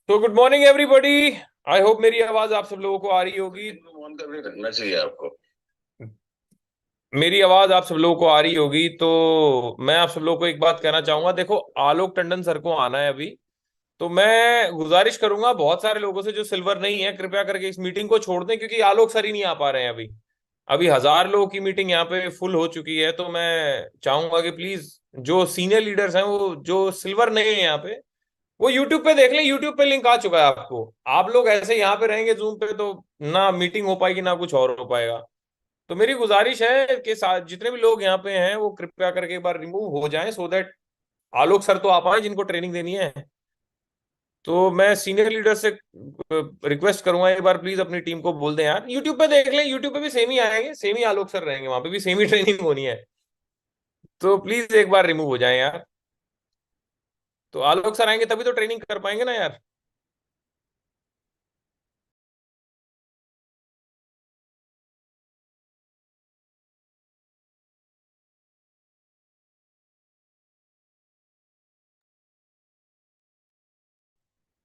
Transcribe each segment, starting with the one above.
तो good morning everybody. I hope मेरी आवाज आप सब लोगों को आ रही होगी। ऑन करके रखना चाहिए आपको। मेरी आवाज आप सब लोगों को आ रही होगी तो मैं आप सब लोगों को एक बात कहना चाहूंगा। देखो, आलोक टंडन सर को आना है अभी। तो मैं गुजारिश करूंगा बहुत सारे लोगों से जो सिल्वर नहीं है, कृपया करके इस मीटिंग को छोड़ दें, क्योंकि आलोक सर ही नहीं आ पा रहे हैं अभी। अभी 1,000 लोगों की मीटिंग यहाँ पे फुल हो चुकी है। तो मैं चाहूंगा कि प्लीज जो सीनियर लीडर्स हैं, वो जो सिल्वर नहीं है यहाँ पे, वो यूट्यूब पे देख लें। यूट्यूब पे लिंक आ चुका है आपको। आप लोग ऐसे यहाँ पे रहेंगे जूम पे तो ना मीटिंग हो पाएगी ना कुछ और हो पाएगा। तो मेरी गुजारिश है कि साथ जितने भी लोग यहाँ पे हैं वो कृपया करके एक बार रिमूव हो जाएं, सो दैट आलोक सर तो आ पाए जिनको ट्रेनिंग देनी है। तो मैं सीनियर लीडर से रिक्वेस्ट करूंगा, एक बार प्लीज अपनी टीम को बोल दें यार, यूट्यूब पे देख लें। यूट्यूब पे भी सेम ही आएंगे, सेम ही आलोक सर रहेंगे, वहां पे भी सेम ही ट्रेनिंग होनी है। तो प्लीज एक बार रिमूव हो जाएं यार। तो आलोक सर आएंगे तभी तो ट्रेनिंग कर पाएंगे ना यार।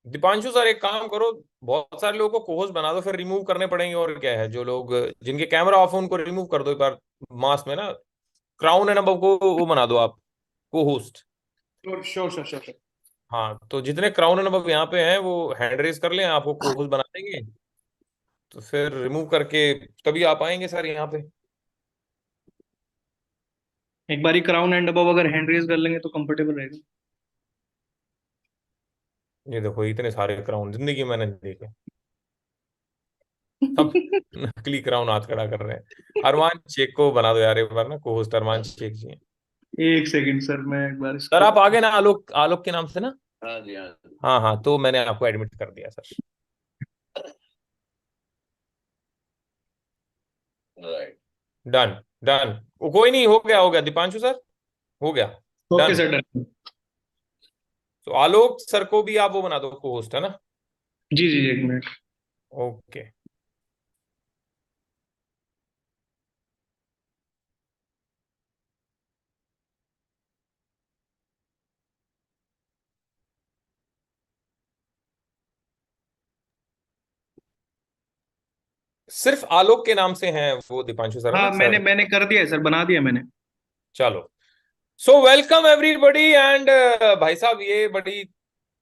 दीपांशु सर, एक काम करो, बहुत सारे लोगों को कोहोस्ट बना दो, फिर रिमूव करने पड़ेंगे। और क्या है, जो लोग जिनके कैमरा ऑफ है उनको रिमूव कर दो एक बार। मास में ना, क्राउन एंड अबव को वो बना दो आप को host. Sure sure sure sure. हाँ, तो जितने क्राउन एंड अबव यहाँ पे हैं वो हैंड रेस कर लें, आपको को होस्ट बना देंगे। तो फिर रिमूव करके तभी आप आएंगे सर यहाँ पे। एक बारी क्राउन एंड अबव अगर हैंड रेज कर लेंगे तो कंफर्टेबल रहेगा। ये देखो, इतने सारे क्राउन जिंदगी में मैंने नहीं देखे। सब नकली क्राउन हाथ खड़ा कर रहे हैं। अरमान शेख को बना दो यार एक बार ना, को होस्ट अरमान शेख जी हैं। एक सेकंड सर, मैं एक बार सर इसको। आप आगे ना, आलोक आलोक के नाम से ना। हाँ जी, हाँ जी। हाँ हाँ, तो मैंने आपको एडमिट कर दिया सर। राइट। डन। डन। कोई नहीं, हो गया दीपांशु सर, हो गया। Okay done. Sir, done. तो आलोक सर को भी आप वो बना दो को होस्ट, है ना। जी जी जी, एक मिनट। ओके। सिर्फ आलोक के नाम से हैं वो दीपांशु सर, है ना हाँ, मैंने सर। मैंने कर दिया है सर, बना दिया मैंने। चलो। सो वेलकम एवरीबॉडी एंड भाई साहब, ये बड़ी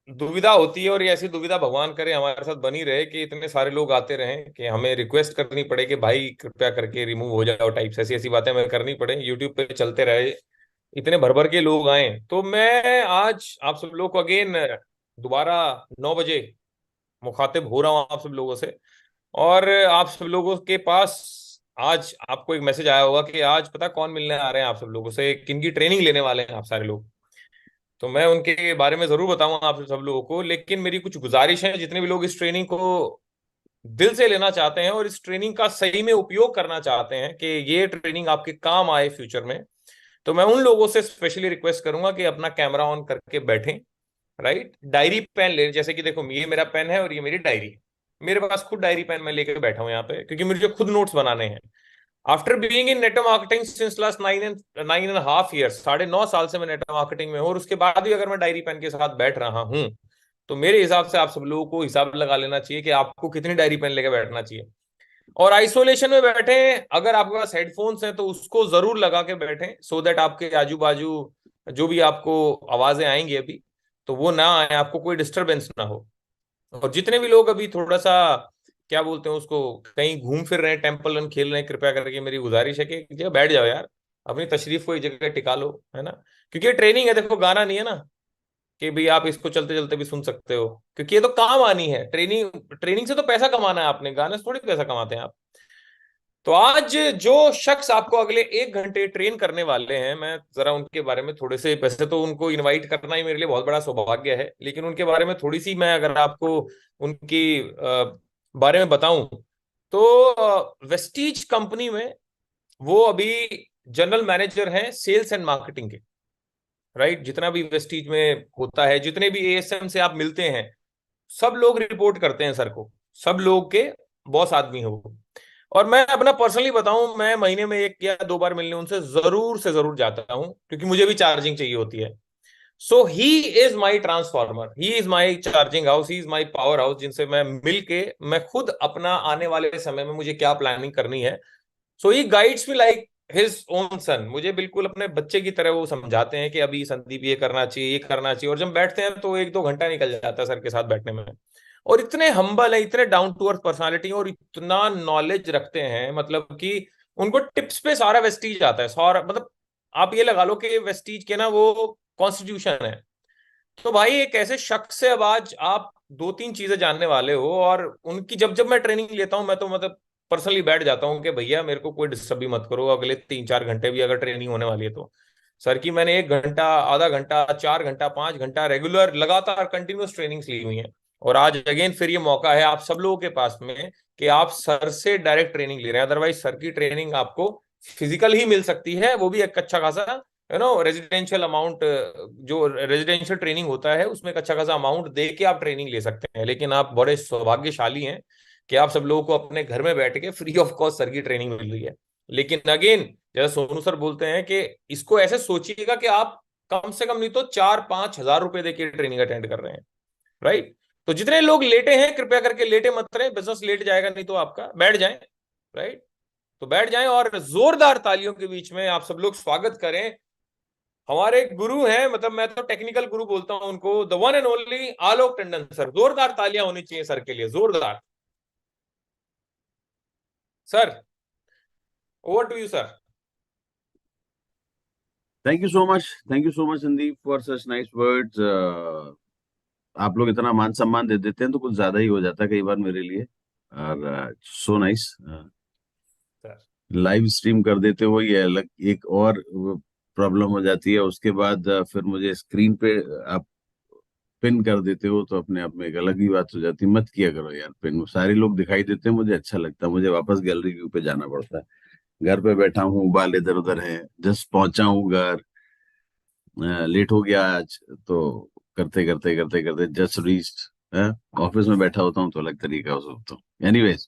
दुविधा होती है, और ये ऐसी दुविधा भगवान करे हमारे साथ बनी रहे कि इतने सारे लोग आते रहें कि हमें रिक्वेस्ट करनी पड़े कि भाई कृपया करके रिमूव हो जाओ, टाइप से ऐसी ऐसी बातें हमें करनी पड़े, यूट्यूब पे चलते रहे, इतने भर भर के लोग आए। तो मैं आज आप सब लोग को अगेन दोबारा 9 बजे मुखातिब हो रहा हूँ आप सब लोगों से। और आप सब लोगों के पास आज आपको एक मैसेज आया होगा कि आज पता कौन मिलने आ रहे हैं आप सब लोगों से, किन की ट्रेनिंग लेने वाले हैं आप सारे लोग। तो मैं उनके बारे में जरूर बताऊंगा आप सब लोगों को, लेकिन मेरी कुछ गुजारिश है, जितने भी लोग इस ट्रेनिंग को दिल से लेना चाहते हैं और इस ट्रेनिंग का सही में उपयोग करना चाहते हैं कि ये ट्रेनिंग आपके काम आए फ्यूचर में, तो मैं उन लोगों से स्पेशली रिक्वेस्ट करूंगा कि अपना कैमरा ऑन करके बैठें। राइट, डायरी पेन ले, जैसे कि देखो ये मेरा पेन है और ये मेरी डायरी है। मेरे पास खुद डायरी पेन मैं लेकर बैठा हूं यहाँ पे, क्योंकि मुझे खुद नोट्स बनाने हैं। After being in network marketing since last 9.5 years, 9.5 साल से मैं नेटवर्क मार्केटिंग में हूँ, और उसके बाद भी अगर मैं डायरी पेन के साथ बैठ रहा हूँ, तो मेरे हिसाब से आप सब लोगों को हिसाब लगा लेना चाहिए कि आपको कितनी डायरी पेन लेकर बैठना चाहिए। और आइसोलेशन में बैठे, अगर आपके पास हेडफोन्स हैं तो उसको जरूर लगा के बैठें, सो दैट आपके आजू बाजू जो भी आपको आवाजें आएंगी अभी, तो वो ना आए, आपको कोई डिस्टरबेंस ना हो। और जितने भी लोग अभी थोड़ा सा क्या बोलते हैं उसको, कहीं घूम फिर रहे हैं, टेम्पल रन खेल रहे हैं, कृपया करके मेरी गुजारिश है कि एक जगह बैठ जाओ यार, अपनी तशरीफ को एक जगह टिका लो, है ना। क्योंकि ये ट्रेनिंग है, देखो गाना नहीं है ना कि भाई आप इसको चलते चलते भी सुन सकते हो, क्योंकि ये तो काम आनी है ट्रेनिंग। ट्रेनिंग से तो पैसा कमाना है आपने, गाने से थोड़ी पैसा कमाते हैं आप। तो आज जो शख्स आपको अगले 1 घंटे ट्रेन करने वाले हैं, मैं जरा उनके बारे में थोड़े से, वैसे तो उनको इनवाइट करना ही मेरे लिए बहुत बड़ा सौभाग्य है, लेकिन उनके बारे में थोड़ी सी मैं अगर आपको उनकी बारे में बताऊं, तो वेस्टीज कंपनी में वो अभी जनरल मैनेजर हैं सेल्स एंड मार्केटिंग के। राइट, जितना भी वेस्टीज में होता है, जितने भी एएसएम से आप मिलते हैं, सब लोग रिपोर्ट करते हैं सर को, सब लोग के बॉस आदमी है वो। और मैं अपना पर्सनली बताऊं, मैं महीने में 1 या 2 बार मिलने उनसे जरूर से जरूर जाता हूं, क्योंकि मुझे भी चार्जिंग चाहिए होती है। So he is my transformer, he is my charging house, he is my power house, जिनसे मैं मिल के मैं खुद अपना आने वाले समय में मुझे क्या प्लानिंग करनी है। So he guides me like his own son. मुझे बिल्कुल अपने बच्चे की तरह वो समझाते हैं कि अभी संदीप ये करना चाहिए, ये करना चाहिए। और जब बैठते हैं तो 1-2 घंटा निकल जाता है सर के साथ बैठने में। और इतने हम्बल है, इतने डाउन टू अर्थ पर्सनालिटी, और इतना नॉलेज रखते हैं, मतलब कि उनको टिप्स पे सारा वेस्टीज आता है, सारा मतलब आप ये लगा लो कि वेस्टीज के ना वो कॉन्स्टिट्यूशन है। तो भाई एक ऐसे शख्स से अब आज आप 2-3 चीजें जानने वाले हो, और उनकी जब जब मैं ट्रेनिंग लेता हूं, मैं तो मतलब पर्सनली बैठ जाता हूँ कि भैया मेरे को कोई डिस्टर्ब भी मत करो, अगले 3-4 घंटे भी अगर ट्रेनिंग होने वाली है तो। सर की मैंने 1 घंटा, आधा घंटा, 4 घंटा, 5 घंटा रेगुलर लगातार कंटिन्यूअस ट्रेनिंग्स ली हुई हैं। और आज अगेन फिर ये मौका है आप सब लोगों के पास में कि आप सर से डायरेक्ट ट्रेनिंग ले रहे हैं। अदरवाइज सर की ट्रेनिंग आपको फिजिकल ही मिल सकती है, वो भी एक अच्छा खासा रेजिडेंशियल अमाउंट, जो रेजिडेंशियल ट्रेनिंग होता है उसमें एक अच्छा खासा अमाउंट दे के आप ट्रेनिंग ले सकते हैं। लेकिन आप बड़े सौभाग्यशाली हैं कि आप सब लोगों को अपने घर में बैठ के फ्री ऑफ कॉस्ट सर की ट्रेनिंग मिल रही है। लेकिन अगेन जैसे सोनू सर बोलते हैं कि इसको ऐसे सोचिएगा कि आप कम से कम नहीं तो 4-5 हज़ार रुपए देके ट्रेनिंग अटेंड कर रहे हैं, राइट। तो जितने लोग लेटे हैं कृपया करके लेटे मत रहे, बिजनेस लेट जाएगा नहीं तो आपका, बैठ जाएं, राइट। तो बैठ जाएं और जोरदार तालियों के बीच में आप सब लोग स्वागत करें हमारे गुरु हैं, मतलब मैं तो टेक्निकल गुरु बोलता हूं उनको, the one and only Alok Tandon sir. जोरदार तालियां होनी चाहिए सर के लिए, जोरदार। Sir, over to you sir. Thank you so much, thank you so much Sandeep for such nice words. आप लोग इतना मान सम्मान दे देते हैं तो कुछ ज्यादा ही हो जाता है कई बार मेरे लिए। और so nice, sir live stream कर देते हो ये अलग एक और प्रॉब्लम हो जाती है। उसके बाद फिर मुझे स्क्रीन पे आप पिन कर देते हो तो अपने आप में एक अलग ही बात हो जाती है। मत किया करो यार पिन, सारे लोग दिखाई देते हैं, मुझे अच्छा लगता है, मुझे वापस गैलरी व्यू पे जाना पड़ता है। घर पे बैठा हूँ, बाल इधर उधर है, जस्ट पहुंचा हूँ घर, लेट हो गया आज तो करते करते करते करते जस्ट रीच्ड। ऑफिस में बैठा होता हूँ तो अलग तरीका हो सकता हूँ। Anyways,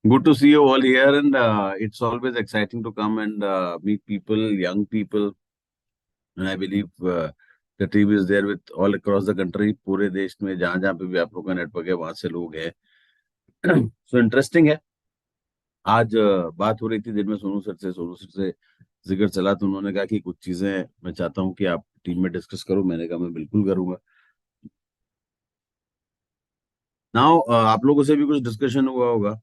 good to see you all here, and it's always exciting to come and meet people, young people, and I believe the team is there with all across the country, पूरे देश में जहां जहां पे भी आप लोगों का नेटवर्क है वहां से लोग हैं। सो इंटरेस्टिंग है। आज बात हो रही थी दिन में सोनू सर से जिक्र चला तो उन्होंने कहा कि कुछ चीजें मैं चाहता हूँ कि आप टीम में डिस्कस करो। मैंने कहा मैं बिल्कुल करूंगा। नाउ आप लोगों से भी कुछ डिस्कशन हुआ होगा,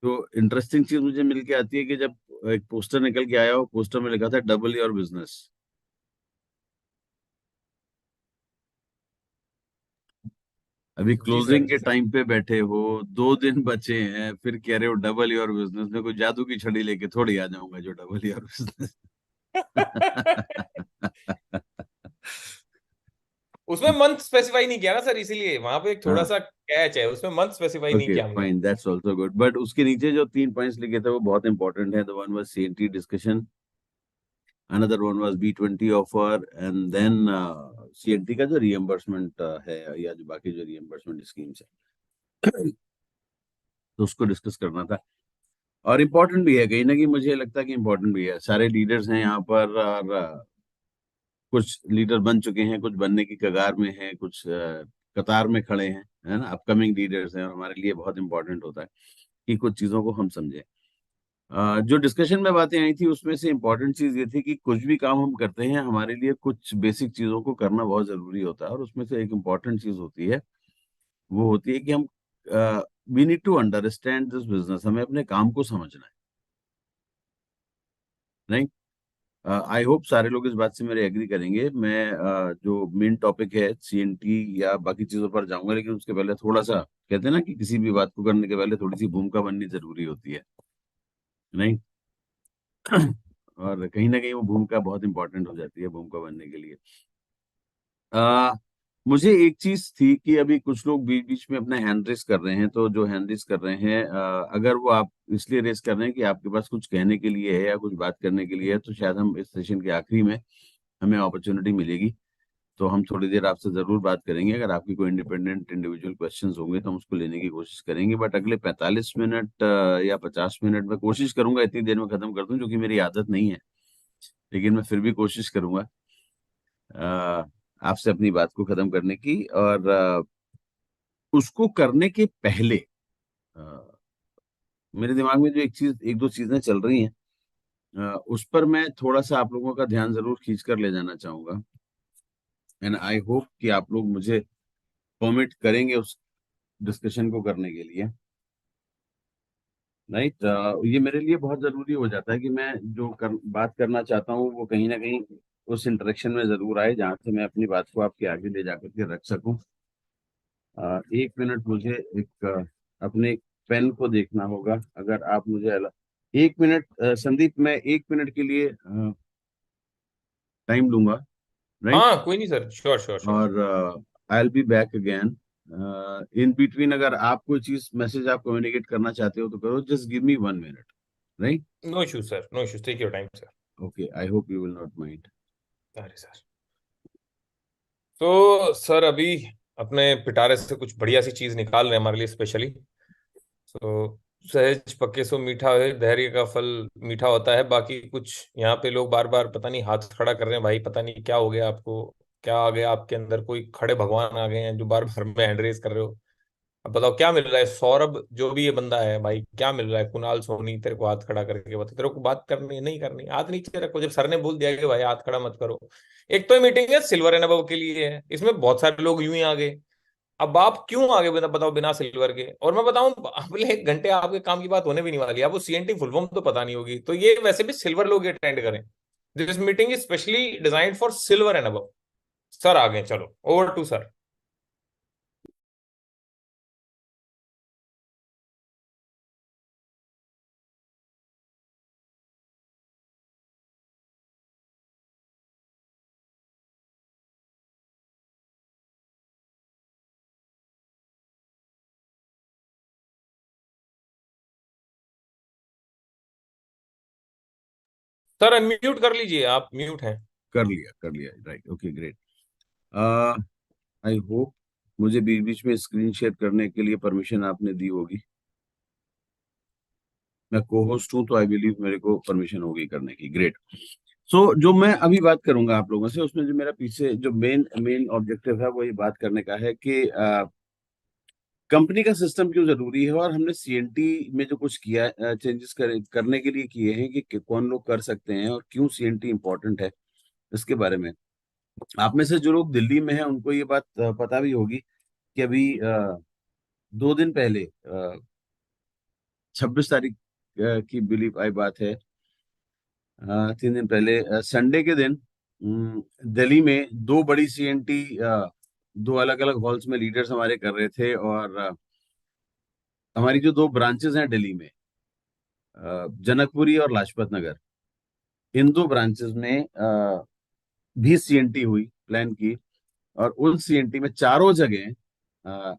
तो इंटरेस्टिंग चीज मुझे मिल के आती है कि जब एक पोस्टर निकल के आया हो, पोस्टर में लिखा था डबल योर बिजनेस। अभी जी सर, क्लोजिंग जी के सर। टाइम पे बैठे हो, 2 दिन बचे हैं, फिर कह रहे हो डबल योर बिजनेस। में कोई जादू की छड़ी लेके थोड़ी आ जाऊंगा जो डबल योर बिजनेस। उसमें मंथ स्पेसिफाई नहीं किया ना सर, इसीलिए वहां पे एक थोड़ा हाँ, सा कैच है, उसमें मंथ स्पेसिफाई नहीं ओके किया हमने। Fine, that's also good. But उसके नीचे जो 3 पॉइंट्स लिखे थे वो बहुत इंपॉर्टेंट है। The one was CNT discussion, another one was B20 offer, and then CNT का जो रिएम्बर्समेंट है या जो बाकी जो रिएम्बर्समेंट स्कीम्स है, तो उसको डिस्कस करना था। और इम्पोर्टेंट भी है, कहीं ना कहीं मुझे लगता है कि इम्पोर्टेंट भी है। सारे लीडर्स हैं यहाँ पर, और कुछ लीडर बन चुके हैं, कुछ बनने की कगार में हैं, कुछ कतार में खड़े हैं, है ना, अपकमिंग लीडर्स हैं। और हमारे लिए बहुत इंपॉर्टेंट होता है कि कुछ चीजों को हम समझें। जो डिस्कशन में बातें आई थी उसमें से इम्पोर्टेंट चीज ये थी कि कुछ भी काम हम करते हैं हमारे लिए कुछ बेसिक चीजों को करना बहुत जरूरी होता है। और उसमें से एक इम्पॉर्टेंट चीज होती है, वो होती है कि हम we need to understand this business. हमें अपने काम को समझना है, नहीं? आई होप सारे लोग इस बात से मेरे एग्री करेंगे। मैं जो मेन टॉपिक है सीएनटी या बाकी चीजों पर जाऊंगा, लेकिन उसके पहले थोड़ा सा, कहते हैं ना कि किसी भी बात को करने के पहले थोड़ी सी भूमिका बननी जरूरी होती है, नहीं? और कहीं ना कहीं वो भूमिका बहुत इंपॉर्टेंट हो जाती है भूमिका बनने के लिए। आ, मुझे एक चीज थी कि अभी कुछ लोग बीच बीच में अपना हैंड रेस कर रहे हैं, तो जो हैंड रेस कर रहे हैं, अगर वो आप इसलिए रेस कर रहे हैं कि आपके पास कुछ कहने के लिए है या कुछ बात करने के लिए है, तो शायद हम इस सेशन के आखिरी में हमें अपॉर्चुनिटी मिलेगी तो हम थोड़ी देर आपसे जरूर बात करेंगे। अगर आपकी कोई इंडिपेंडेंट इंडिविजुअल क्वेश्चंस होंगे तो हम उसको लेने की कोशिश करेंगे। बट अगले 45 मिनट या 50 मिनट में कोशिश करूंगा इतनी देर में खत्म कर दूं, जो कि मेरी आदत नहीं है, लेकिन मैं फिर भी कोशिश करूंगा। आपसे अपनी बात को खत्म करने की, और उसको करने के पहले अ, मेरे दिमाग में जो एक दो चीजें चल रही हैं, उस पर मैं थोड़ा सा आप लोगों का ध्यान जरूर खींच कर ले जाना चाहूंगा। एंड आई होप कि आप लोग मुझे परमिट करेंगे उस डिस्कशन को करने के लिए। राइट, ये मेरे लिए बहुत जरूरी हो जाता है कि मैं बात करना चाहता हूँ वो कहीं ना कहीं उस इंटरेक्शन में जरूर आए, जहाँ से मैं अपनी बात को आपके आगे ले जाकर के रख सकूं। एक मिनट, मुझे अपने पेन को देखना होगा। अगर आप मुझे एक मिनट, संदीप, मैं एक मिनट के लिए टाइम लूंगा। राइट, हाँ कोई नहीं सर, श्योर श्योर श्योर। और I will be back again in between. अगर आप कोई चीज मैसेज आप कम्युनिकेट करना चाहते हो तो करो, just give me 1 minute. Right, no issue sir, no issue, take your time sir. Okay, I hope you will not mind. अरे सर, तो सर अभी अपने पिटारे से कुछ बढ़िया सी चीज निकाल रहे हैं हमारे लिए स्पेशली। तो सहज पक्के सो मीठा है, धैर्य का फल मीठा होता है। बाकी कुछ यहाँ पे लोग बार बार पता नहीं हाथ खड़ा कर रहे हैं, भाई पता नहीं क्या हो गया आपको, क्या आ गया आपके अंदर, कोई खड़े भगवान आ गए हैं जो बार बार में हैंड रेस कर रहे हो। अब बताओ क्या मिल रहा है, सौरभ जो भी ये बंदा है भाई, क्या मिल रहा है, कुणाल सोनी तेरे को हाथ खड़ा करके बता, तेरे को बात करनी है नहीं करनी, हाथ नीचे रखो। जब सर ने बोल दिया कि भाई हाथ खड़ा मत करो। एक तो मीटिंग है सिल्वर एंड अबव के लिए है, इसमें बहुत सारे लोग यूं ही आ गए। अब आप क्यों आगे बिना बताओ, बिना सिल्वर के? और मैं बताऊं, अगले 1 घंटे आपके काम की बात होने भी नहीं वाली, आपको सीएनटी फुल फॉर्म तो पता नहीं होगी। तो ये वैसे भी सिल्वर लोग अटेंड करें। This meeting is specially designed for silver and above. Sir आगे चलो, over to sir. Sir unmute कर लीजिए, आप म्यूट हैं। कर लिया, कर लिया, right, okay, great. I hope मुझे बीच बीच में स्क्रीन शेयर करने के लिए परमिशन आपने दी होगी। मैं को होस्ट हूं तो आई बिलीव मेरे को परमिशन होगी करने की। ग्रेट। सो जो मैं अभी बात करूंगा आप लोगों से, उसमें जो मेरा पीछे जो मेन मेन ऑब्जेक्टिव है वो ये बात करने का है कि कंपनी का सिस्टम क्यों जरूरी है, और हमने सीएनटी में जो कुछ किया, चेंजेस करने के लिए किए हैं कि कौन लोग कर सकते हैं और क्यों सीएनटी इंपॉर्टेंट है, इसके बारे में। आप में से जो लोग दिल्ली में हैं उनको ये बात पता भी होगी कि अभी 2 दिन पहले, 26 तारीख की बिलीव आई बात है, 3 दिन पहले संडे के दिन, दिल्ली में दो बड़ी सीएनटी, दो अलग अलग हॉल्स में लीडर्स हमारे कर रहे थे। और हमारी जो दो ब्रांचेस हैं दिल्ली में, जनकपुरी और लाजपत नगर, इन दो ब्रांचेस में भी सीएनटी हुई, प्लान की। और उन सीएनटी में चारों जगह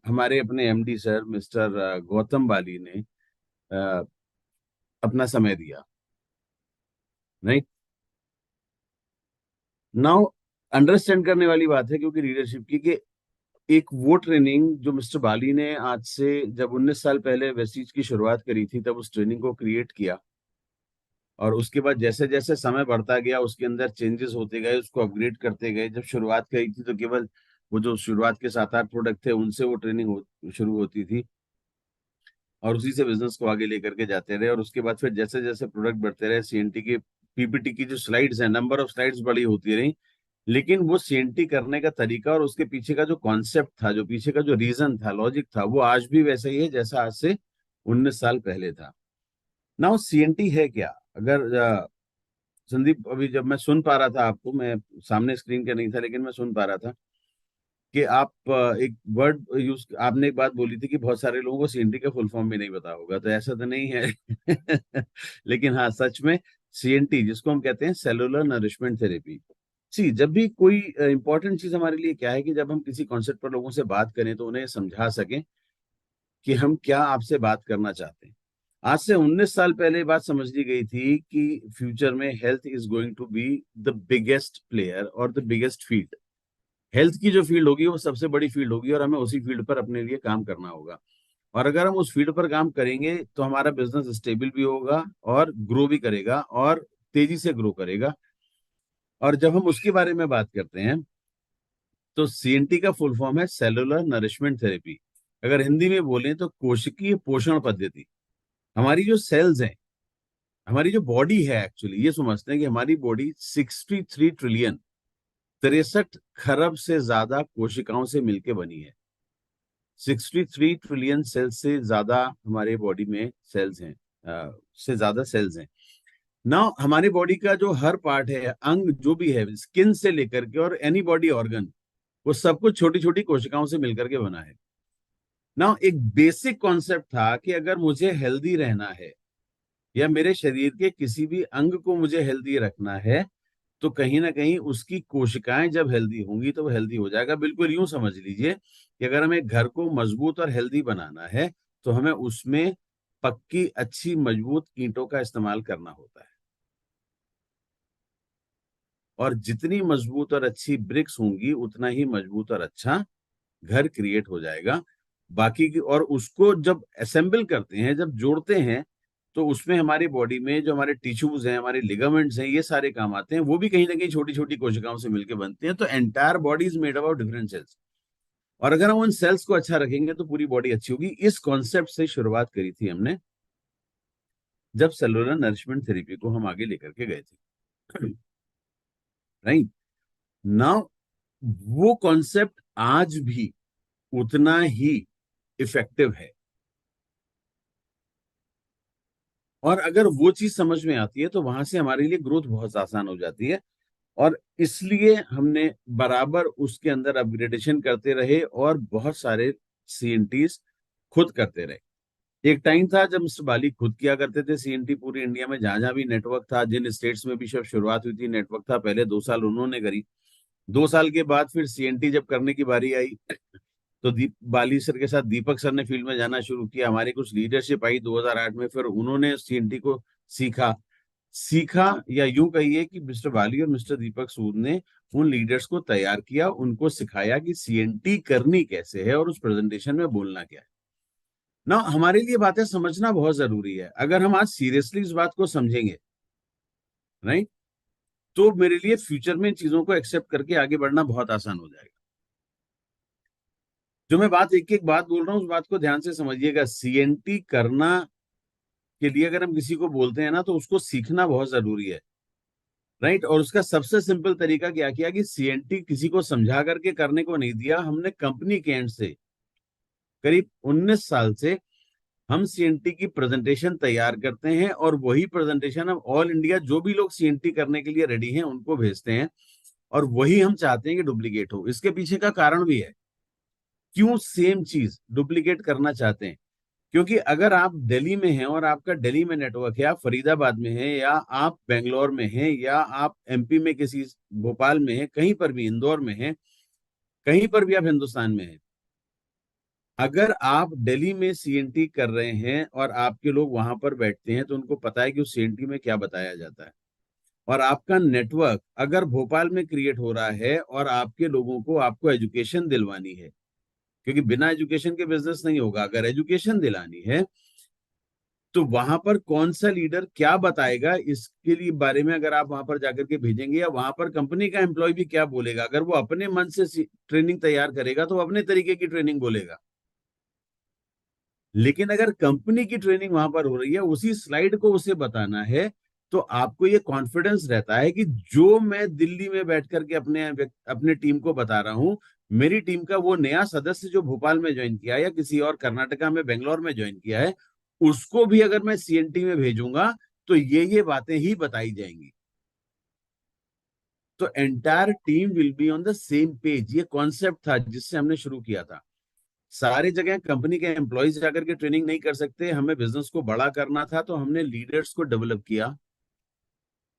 हमारे अपने एमडी सर मिस्टर गौतम बाली ने अ, अपना समय दिया। राइट, नाउ अंडरस्टैंड करने वाली बात है क्योंकि लीडरशिप की, कि एक वो ट्रेनिंग जो मिस्टर बाली ने आज से जब 19 साल पहले वेस्टीज की शुरुआत करी थी, तब उस ट्रेनिंग को क्रिएट किया। और उसके बाद जैसे जैसे समय बढ़ता गया उसके अंदर चेंजेस होते गए, उसको अपग्रेड करते गए। जब शुरुआत करी थी तो केवल वो जो शुरुआत के 7-8 प्रोडक्ट थे उनसे वो ट्रेनिंग शुरू होती थी, और उसी से बिजनेस को आगे लेकर के जाते रहे। और उसके बाद फिर जैसे जैसे प्रोडक्ट बढ़ते रहे, सीएनटी के पीपीटी की जो स्लाइड्स है, नंबर ऑफ स्लाइड्स बड़ी होती रही, लेकिन वो सीएनटी करने का तरीका और उसके पीछे का जो कॉन्सेप्ट था, जो पीछे का जो रीजन था, लॉजिक था, वो आज भी वैसा ही है जैसा आज से 19 साल पहले था। ना, सीएनटी है क्या? अगर संदीप, अभी जब मैं सुन पा रहा था आपको, मैं सामने स्क्रीन के नहीं था लेकिन मैं सुन पा रहा था कि आप एक वर्ड यूज, आपने एक बात बोली थी कि बहुत सारे लोगों को सीएनटी का फुल फॉर्म भी नहीं पता होगा, तो ऐसा तो नहीं है। लेकिन हाँ, सच में सीएनटी जिसको हम कहते हैं सेलुलर नरिशमेंट थेरेपी। सी, जब भी कोई इंपॉर्टेंट चीज हमारे लिए क्या है कि जब हम किसी कॉन्सेप्ट पर लोगों से बात करें तो उन्हें समझा सकें कि हम क्या आपसे बात करना चाहते हैं। आज से 19 साल पहले बात समझ ली गई थी कि फ्यूचर में health is going to be the biggest player और द बिगेस्ट फील्ड। हेल्थ की जो फील्ड होगी वो सबसे बड़ी फील्ड होगी, और हमें उसी फील्ड पर अपने लिए काम करना होगा। और अगर हम उस फील्ड पर काम करेंगे तो हमारा बिजनेस स्टेबल भी होगा और ग्रो भी करेगा, और तेजी से ग्रो करेगा। और जब हम उसके बारे में बात करते हैं तो सीएनटी का फुल फॉर्म है सेलुलर नरिशमेंट थेरेपी। अगर हिंदी में बोलें तो कोशिकीय पोषण पद्धति। हमारी जो सेल्स हैं, हमारी जो बॉडी है, एक्चुअली ये समझते हैं कि हमारी बॉडी 63 ट्रिलियन 63 खरब से ज्यादा कोशिकाओं से मिलकर बनी है। 63 ट्रिलियन सेल्स से ज्यादा हमारे बॉडी में सेल्स हैं, से ज्यादा सेल्स हैं ना। हमारी बॉडी का जो हर पार्ट है, अंग जो भी है, स्किन से लेकर के और एनी बॉडी ऑर्गन, वो सब कुछ छोटी छोटी कोशिकाओं से मिलकर के बना है ना। एक बेसिक कॉन्सेप्ट था कि अगर मुझे हेल्दी रहना है या मेरे शरीर के किसी भी अंग को मुझे हेल्दी रखना है, तो कहीं ना कहीं उसकी कोशिकाएं जब हेल्दी होंगी तो वो हेल्दी हो जाएगा। बिल्कुल यूं समझ लीजिए कि अगर हमें घर को मजबूत और हेल्दी बनाना है तो हमें उसमें पक्की अच्छी मजबूत ईंटों का इस्तेमाल करना होता है। और जितनी मजबूत और अच्छी ब्रिक्स होंगी उतना ही मजबूत और अच्छा घर क्रिएट हो जाएगा। बाकी की, और उसको जब असेंबल करते हैं, जब जोड़ते हैं, तो उसमें हमारी बॉडी में जो हमारे टिश्यूज हैं, हमारे लिगामेंट्स हैं, ये सारे काम आते हैं। वो भी कहीं ना कहीं छोटी छोटी कोशिकाओं से मिलकर बनते हैं। तो entire body is made up of different cells. और अगर हम उन सेल्स को अच्छा रखेंगे तो पूरी बॉडी अच्छी होगी। इस कॉन्सेप्ट से शुरुआत करी थी हमने जब सेलुलर नरिशमेंट थेरेपी को हम आगे लेकर के गए थे। राइट नाउ वो कॉन्सेप्ट आज भी उतना ही इफेक्टिव है। और अगर वो चीज समझ में आती है तो वहां से हमारे लिए ग्रोथ बहुत आसान हो जाती है। और इसलिए हमने बराबर उसके अंदर अपग्रेडेशन करते रहे और बहुत सारे सीएनटीज खुद करते रहे। एक टाइम था जब मिस्टर बाली खुद किया करते थे सीएनटी पूरी इंडिया में, जहां जहां भी नेटवर्क था, जिन स्टेट्स में भी सब शुरुआत हुई थी नेटवर्क था, पहले 2 साल उन्होंने करी। 2 साल के बाद फिर सीएनटी जब करने की बारी आई तो दीप बाली सर के साथ दीपक सर ने फील्ड में जाना शुरू किया। हमारी कुछ लीडरशिप आई 2008 में, फिर उन्होंने सीएनटी को सीखा सीखा या यूं कहिए कि मिस्टर बाली और मिस्टर दीपक सूद ने उन लीडर्स को तैयार किया, उनको सिखाया कि सीएनटी करनी कैसे है और उस प्रेजेंटेशन में बोलना क्या है ना। हमारे लिए बातें समझना बहुत जरूरी है। अगर हम आज सीरियसली इस बात को समझेंगे, राइट, तो मेरे लिए फ्यूचर में इन चीजों को एक्सेप्ट करके आगे बढ़ना बहुत आसान हो जाएगा। जो मैं बात एक एक बात बोल रहा हूँ उस बात को ध्यान से समझिएगा। सीएनटी करना के लिए अगर हम किसी को बोलते हैं ना तो उसको सीखना बहुत जरूरी है, राइट। और उसका सबसे सिंपल तरीका क्या किया कि सीएनटी किसी को समझा करके करने को नहीं दिया। हमने कंपनी के एंड से करीब 19 साल से हम सीएनटी की प्रेजेंटेशन तैयार करते हैं और वही प्रेजेंटेशन हम ऑल इंडिया जो भी लोग सीएनटी करने के लिए रेडी हैं उनको भेजते हैं। और वही हम चाहते हैं कि डुप्लीकेट हो। इसके पीछे का कारण भी है क्यों सेम चीज डुप्लीकेट करना चाहते हैं। क्योंकि अगर आप दिल्ली में हैं और आपका दिल्ली में नेटवर्क है, आप फरीदाबाद में हैं, या आप बेंगलोर में हैं, या आप एमपी में किसी भोपाल में हैं, कहीं पर भी इंदौर में हैं, कहीं पर भी आप हिंदुस्तान में हैं, अगर आप दिल्ली में सीएनटी कर रहे हैं और आपके लोग वहां पर बैठते हैं तो उनको पता है कि उस सीएनटी में क्या बताया जाता है। और आपका नेटवर्क अगर भोपाल में क्रिएट हो रहा है और आपके लोगों को आपको एजुकेशन दिलवानी है, क्योंकि बिना एजुकेशन के बिजनेस नहीं होगा, अगर एजुकेशन दिलानी है तो वहां पर कौन सा लीडर क्या बताएगा इसके लिए बारे में अगर आप वहां पर जाकर के भेजेंगे, या वहां पर कंपनी का एम्प्लॉय भी क्या बोलेगा, अगर वो अपने मन से ट्रेनिंग तैयार करेगा तो वो अपने तरीके की ट्रेनिंग बोलेगा। लेकिन अगर कंपनी की ट्रेनिंग वहां पर हो रही है, उसी स्लाइड को उसे बताना है, तो आपको ये कॉन्फिडेंस रहता है कि जो मैं दिल्ली में बैठ करके अपने अपने टीम को बता रहा हूं, मेरी टीम का वो नया सदस्य जो भोपाल में ज्वाइन किया या किसी और कर्नाटका में बेंगलोर में ज्वाइन किया है, उसको भी अगर मैं सीएनटी में भेजूंगा तो ये बातें ही बताई जाएंगी। तो entire team will be on the same page. ये कॉन्सेप्ट था जिससे हमने शुरू किया था। सारी जगह कंपनी के एम्प्लॉयज जाकर के ट्रेनिंग नहीं कर सकते, हमें बिजनेस को बड़ा करना था, तो हमने लीडर्स को डेवलप किया,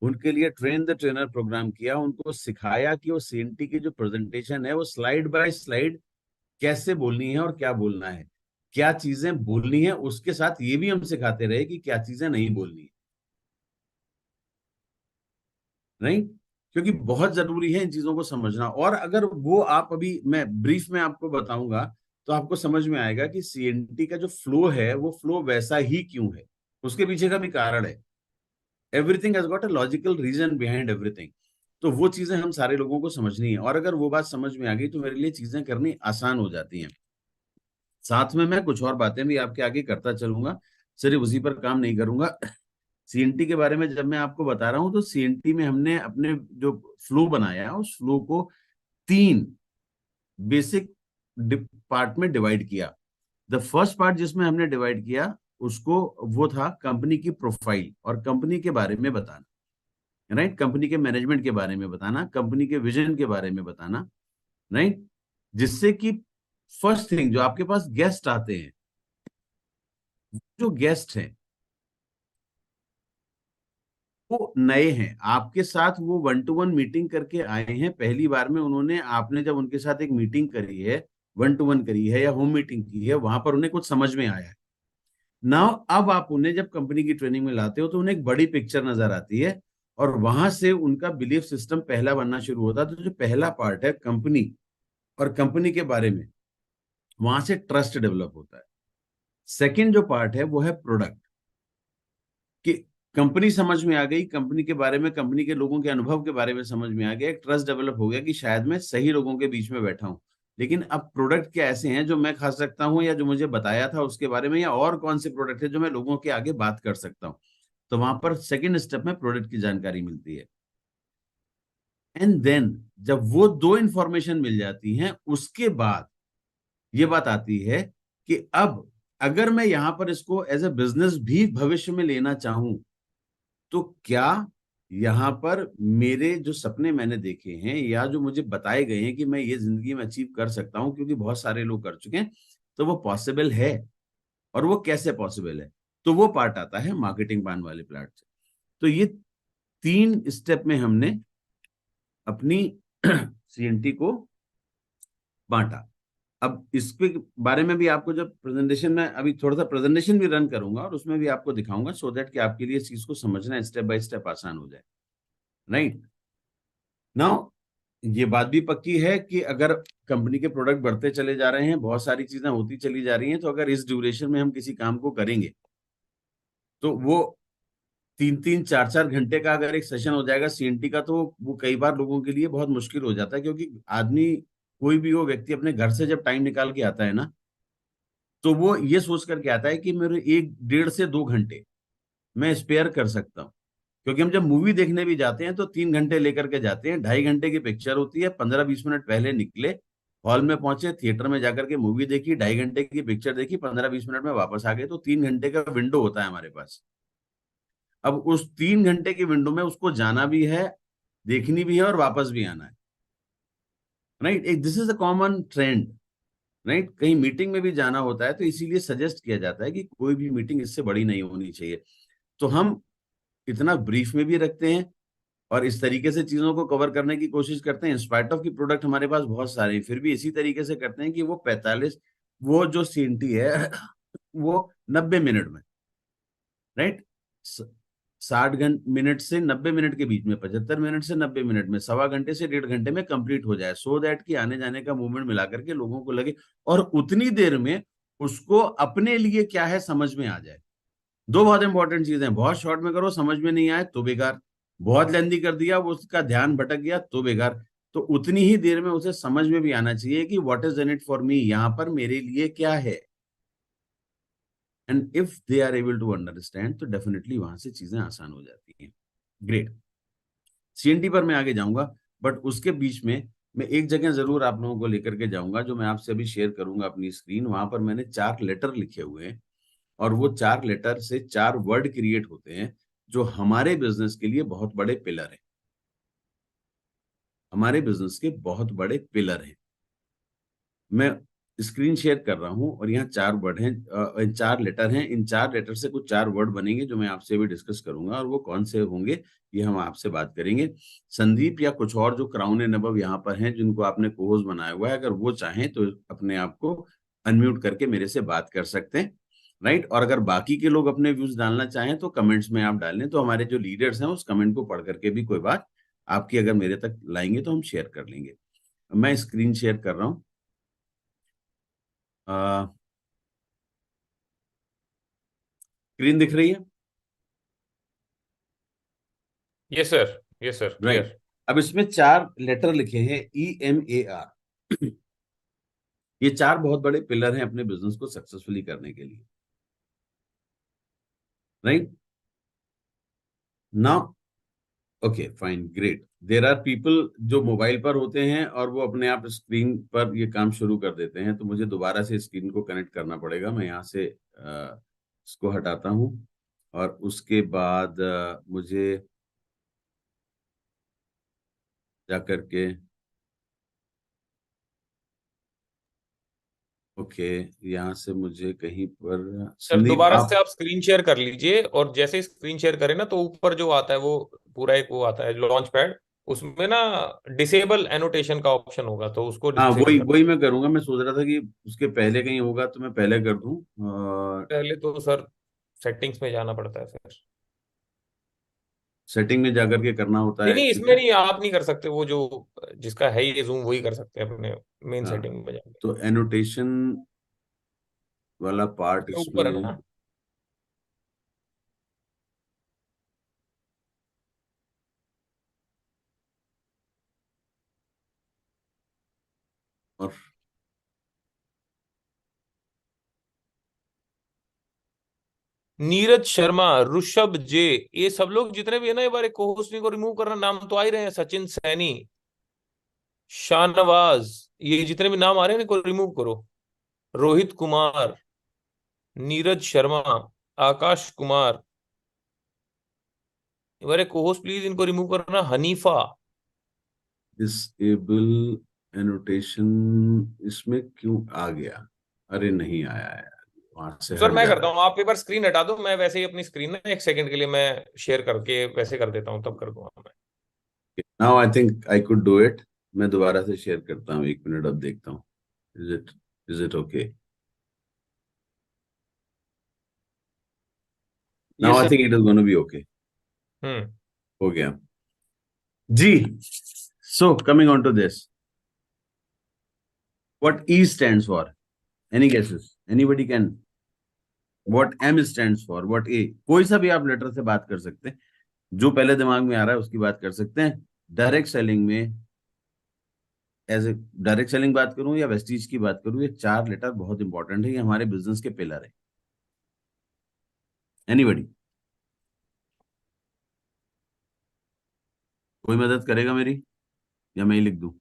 उनके लिए ट्रेन द ट्रेनर प्रोग्राम किया, उनको सिखाया कि वो सीएनटी की जो प्रेजेंटेशन है वो स्लाइड बाय स्लाइड कैसे बोलनी है और क्या बोलना है, क्या चीजें बोलनी है। उसके साथ ये भी हम सिखाते रहे कि क्या चीजें नहीं बोलनी है, नहीं, क्योंकि बहुत जरूरी है इन चीजों को समझना। और अगर वो आप अभी मैं ब्रीफ में आपको बताऊंगा तो आपको समझ में आएगा कि सीएनटी का जो फ्लो है वो फ्लो वैसा ही क्यों है। उसके पीछे का भी कारण है। Everything has got a logical reason behind everything. तो वो चीजें हम सारे लोगों को समझनी है, और अगर वो बात समझ में आ गई तो मेरे लिए चीजें करनी आसान हो जाती हैं। साथ में मैं कुछ और बातें भी आपके आगे करता चलूंगा, सिर्फ उसी पर काम नहीं करूंगा। सीएनटी के बारे में जब मैं आपको बता रहा हूं, तो सीएनटी में हमने अपने जो फ्लो बनाया, उस फ्लो को 3 बेसिक पार्ट में डिवाइड किया। द फर्स्ट पार्ट जिसमें हमने डिवाइड किया, उसको वो था कंपनी की प्रोफाइल और कंपनी के बारे में बताना, राइट। कंपनी के मैनेजमेंट के बारे में बताना, कंपनी के विजन के बारे में बताना, राइट। जिससे कि फर्स्ट थिंग, जो आपके पास गेस्ट आते हैं, जो गेस्ट हैं वो नए हैं आपके साथ, वो 1-to-1 मीटिंग करके आए हैं पहली बार में। उन्होंने, आपने जब उनके साथ एक मीटिंग करी है, 1-to-1 करी है या होम मीटिंग की है, वहां पर उन्हें कुछ समझ में आया है। नाउ अब आप उन्हें जब कंपनी की ट्रेनिंग में लाते हो तो उन्हें एक बड़ी पिक्चर नजर आती है, और वहां से उनका बिलीफ सिस्टम पहला बनना शुरू होता है। तो जो पहला पार्ट है कंपनी और कंपनी के बारे में, वहां से ट्रस्ट डेवलप होता है। सेकंड जो पार्ट है वो है प्रोडक्ट, कि कंपनी समझ में आ गई, कंपनी के बारे में, कंपनी के लोगों के अनुभव के बारे में समझ में आ गया, एक ट्रस्ट डेवलप हो गया कि शायद मैं सही लोगों के बीच में बैठा हूं। लेकिन अब प्रोडक्ट क्या ऐसे हैं जो मैं खा सकता हूं, या जो मुझे बताया था उसके बारे में, या और कौन से प्रोडक्ट है जो मैं लोगों के आगे बात कर सकता हूं। तो वहां पर सेकंड स्टेप में प्रोडक्ट की जानकारी मिलती है। एंड देन जब वो 2 इंफॉर्मेशन मिल जाती हैं, उसके बाद ये बात आती है कि अब अगर मैं यहां पर इसको एज ए बिजनेस भी भविष्य में लेना चाहूं, तो क्या यहाँ पर मेरे जो सपने मैंने देखे हैं, या जो मुझे बताए गए हैं कि मैं ये जिंदगी में अचीव कर सकता हूँ क्योंकि बहुत सारे लोग कर चुके हैं, तो वो पॉसिबल है, और वो कैसे पॉसिबल है। तो वो पार्ट आता है मार्केटिंग प्लान वाले पार्ट से। तो ये 3 स्टेप में हमने अपनी सीएनटी को बांटा। अब इसके बारे में भी आपको, जब प्रेजेंटेशन में अभी थोड़ा सा प्रेजेंटेशन भी रन करूंगा और उसमें भी आपको दिखाऊंगा, सो दैट कि आपके लिए इस चीज को समझना स्टेप बाय स्टेप आसान हो जाए, राइट। नाउ ये बात भी पक्की है कि अगर कंपनी के प्रोडक्ट बढ़ते चले जा रहे हैं, बहुत सारी चीजें होती चली जा रही हैं, तो अगर इस ड्यूरेशन में हम किसी काम को करेंगे, तो वो 3-3 4-4 घंटे का अगर एक सेशन हो जाएगा सीएनटी का, तो वो कई बार लोगों के लिए बहुत मुश्किल हो जाता है। क्योंकि आदमी, कोई भी वो व्यक्ति अपने घर से जब टाइम निकाल के आता है ना, तो वो ये सोच करके आता है कि मेरे 1 1.5 से 2 घंटे मैं स्पेयर कर सकता हूँ। क्योंकि हम जब मूवी देखने भी जाते हैं तो 3 घंटे लेकर के जाते हैं, 2.5 घंटे की पिक्चर होती है, 15-20 मिनट पहले निकले, हॉल में पहुंचे, थिएटर में जाकर के मूवी देखी, 2.5 घंटे की पिक्चर देखी, 15-20 मिनट में वापस आ गए, तो 3 घंटे का विंडो होता है हमारे पास। अब उस 3 घंटे की विंडो में उसको जाना भी है, देखनी भी है, और वापस भी आना है, राइट। एक this is a common trend, right. कहीं मीटिंग में भी जाना होता है तो इसीलिए सजेस्ट किया जाता है कि कोई भी मीटिंग इससे बड़ी नहीं होनी चाहिए। तो हम इतना ब्रीफ में भी रखते हैं, और इस तरीके से चीजों को कवर करने की कोशिश करते हैं। इंस्पाइट ऑफ की प्रोडक्ट हमारे पास बहुत सारे हैं, फिर भी इसी तरीके से करते हैं कि वो 45, वो जो सीएनटी है वो 90 मिनट में, राइट, 60 मिनट से 90 मिनट के बीच में, 75 मिनट से 90 मिनट में, 1.25 से 1.5 घंटे में कंप्लीट हो जाए, सो दैट कि आने जाने का मूवमेंट मिला करके लोगों को लगे, और उतनी देर में उसको अपने लिए क्या है समझ में आ जाए। दो बहुत इंपॉर्टेंट चीजें, बहुत शॉर्ट में करो, समझ में नहीं आए तो बेकार, बहुत लेंदी कर दिया, वो उसका ध्यान भटक गया तो बेकार। तो उतनी ही देर में उसे समझ में भी आना चाहिए कि what is in it for me, यहाँ पर मेरे लिए क्या है। And if they are able to understand, तो डेफिनेटली वहां से चीजें आसान हो जाती हैं। ग्रेट। सीएनटी पर मैं आगे जाऊंगा, बट उसके बीच में मैं एक जगह जरूर आप लोगों को लेकर के जाऊंगा, जो मैं आपसे अभी शेयर करूंगा अपनी स्क्रीन। वहां पर मैंने 4 लेटर लिखे हुए हैं, और वो 4 लेटर से 4 वर्ड क्रिएट होते हैं, जो हमारे बिजनेस के लिए बहुत बड़े पिलर हैं, हमारे बिजनेस के बहुत बड़े पिलर हैं। मैं स्क्रीन शेयर कर रहा हूं, और यहाँ 4 वर्ड हैं, 4 लेटर हैं। इन 4 लेटर से कुछ 4 वर्ड बनेंगे, जो मैं आपसे भी डिस्कस करूंगा, और वो कौन से होंगे ये हम आपसे बात करेंगे। संदीप या कुछ और जो क्राउन एंड अबव यहाँ पर हैं, जिनको आपने कोहोस्ट बनाया हुआ है, अगर वो चाहें तो अपने आप को अनम्यूट करके मेरे से बात कर सकते हैं, राइट। और अगर बाकी के लोग अपने व्यूज डालना चाहें तो कमेंट्स में आप डालें, तो हमारे जो लीडर्स हैं उस कमेंट को पढ़ करके भी कोई बात आपकी अगर मेरे तक लाएंगे तो हम शेयर कर लेंगे। मैं स्क्रीन शेयर कर रहा हूँ। स्क्रीन दिख रही है, yes sir, yes sir, right. Clear. अब इसमें 4 लेटर लिखे हैं, EMAR। ये 4 बहुत बड़े पिलर हैं अपने बिजनेस को सक्सेसफुली करने के लिए, right? Now okay fine great, there are people जो मोबाइल पर होते हैं और वो अपने आप स्क्रीन पर ये काम शुरू कर देते हैं, तो मुझे दोबारा से स्क्रीन को कनेक्ट करना पड़ेगा। मैं यहाँ से इसको हटाता हूँ और उसके बाद मुझे जा करके ओके, यहाँ से मुझे कहीं पर सर संदीप दोबारा से आप। आप स्क्रीन शेयर कर लीजिए, और जैसे ही स्क्रीन शेयर करें ना, तो ऊपर जो आता है वो पूरा एक वो आता है लॉन्च पैड, उसमें ना डिसेबल एनोटेशन का ऑप्शन होगा, तो उसको हाँ डिसेबल वही कर। वही मैं करूंगा। मैं सोच रहा था कि उसके पहले कहीं होगा तो मैं पहले कर दूं। और पहले तो सर सेटिंग्स में जाना पड़ता है फिर। सेटिंग में जाकर के करना होता नहीं है, नहीं, ठीक इसमें है। नहीं, आप नहीं कर सकते, वो जो जिसका है ये जूम वही कर सकते हैं अपने मेन हाँ, सेटिंग में जाके। तो एनोटेशन वाला पार्ट सबसे ऊपर है इसमें। ना। और नीरज शर्मा, ऋषभ जे, ये सब लोग जितने भी है ना, ये बारे को होस्टिंग को रिमूव करना, नाम तो आ ही रहे हैं, सचिन सैनी, शाहनवाज, ये जितने भी नाम आ रहे हैं इनको रिमूव करो। रोहित कुमार, नीरज शर्मा, आकाश कुमार, ये बारे को होस्ट प्लीज इनको रिमूव करना। हनीफा। डिसेबल एनोटेशन इसमें क्यों आ गया? अरे नहीं आया है, वहां से सर हट मैं जा करता रहा हूँ, आप एक बार स्क्रीन हटा दो, मैं वैसे ही अपनी स्क्रीन ना एक सेकंड के लिए मैं शेयर करके वैसे कर देता हूँ, तब कर दूंगा मैं। है। Now I think I could do it. मैं दोबारा से शेयर करता हूँ, 1 मिनट अब देखता हूँ। Is it okay? ये now I sir. Think it is gonna be okay. Hmm. हो गया जी। So coming on to this, what E stands for? Any guesses? Anybody can? What M stands for? What A? कोई सा भी आप letter से बात कर सकते हैं, जो पहले दिमाग में आ रहा है उसकी बात कर सकते हैं। डायरेक्ट सेलिंग में एज ए डायरेक्ट सेलिंग बात करूं या वेस्टीज की बात करूं, ये 4 लेटर बहुत इंपॉर्टेंट है, ये हमारे बिजनेस के पिलर है। एनीबडी? कोई मदद करेगा मेरी, या मैं ही लिख दूं?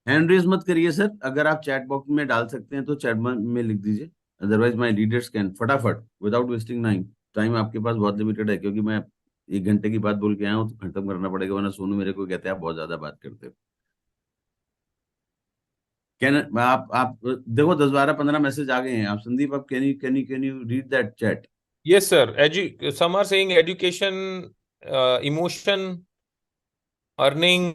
हैंड रेज मत करिए सर, अगर आप चैट बॉक्स में डाल सकते हैं तो चैट में लिख दीजिए। अदरवाइज माय लीडर्स कैन फटाफट विदाउट वेस्टिंग टाइम। टाइम आपके पास बहुत लिमिटेड है, क्योंकि मैं 1 घंटे की बात बोल के आया हूँ, तो खत्म करना पड़ेगा, वरना सोनू मेरे को कहते हैं आप बहुत ज्यादा बात करते हो। कैन आप देखो, 10 12 15 मैसेज आ गए हैं। आप संदीप, आप can you read that chat? Yes sir, एजू some are saying education, emotion, earning,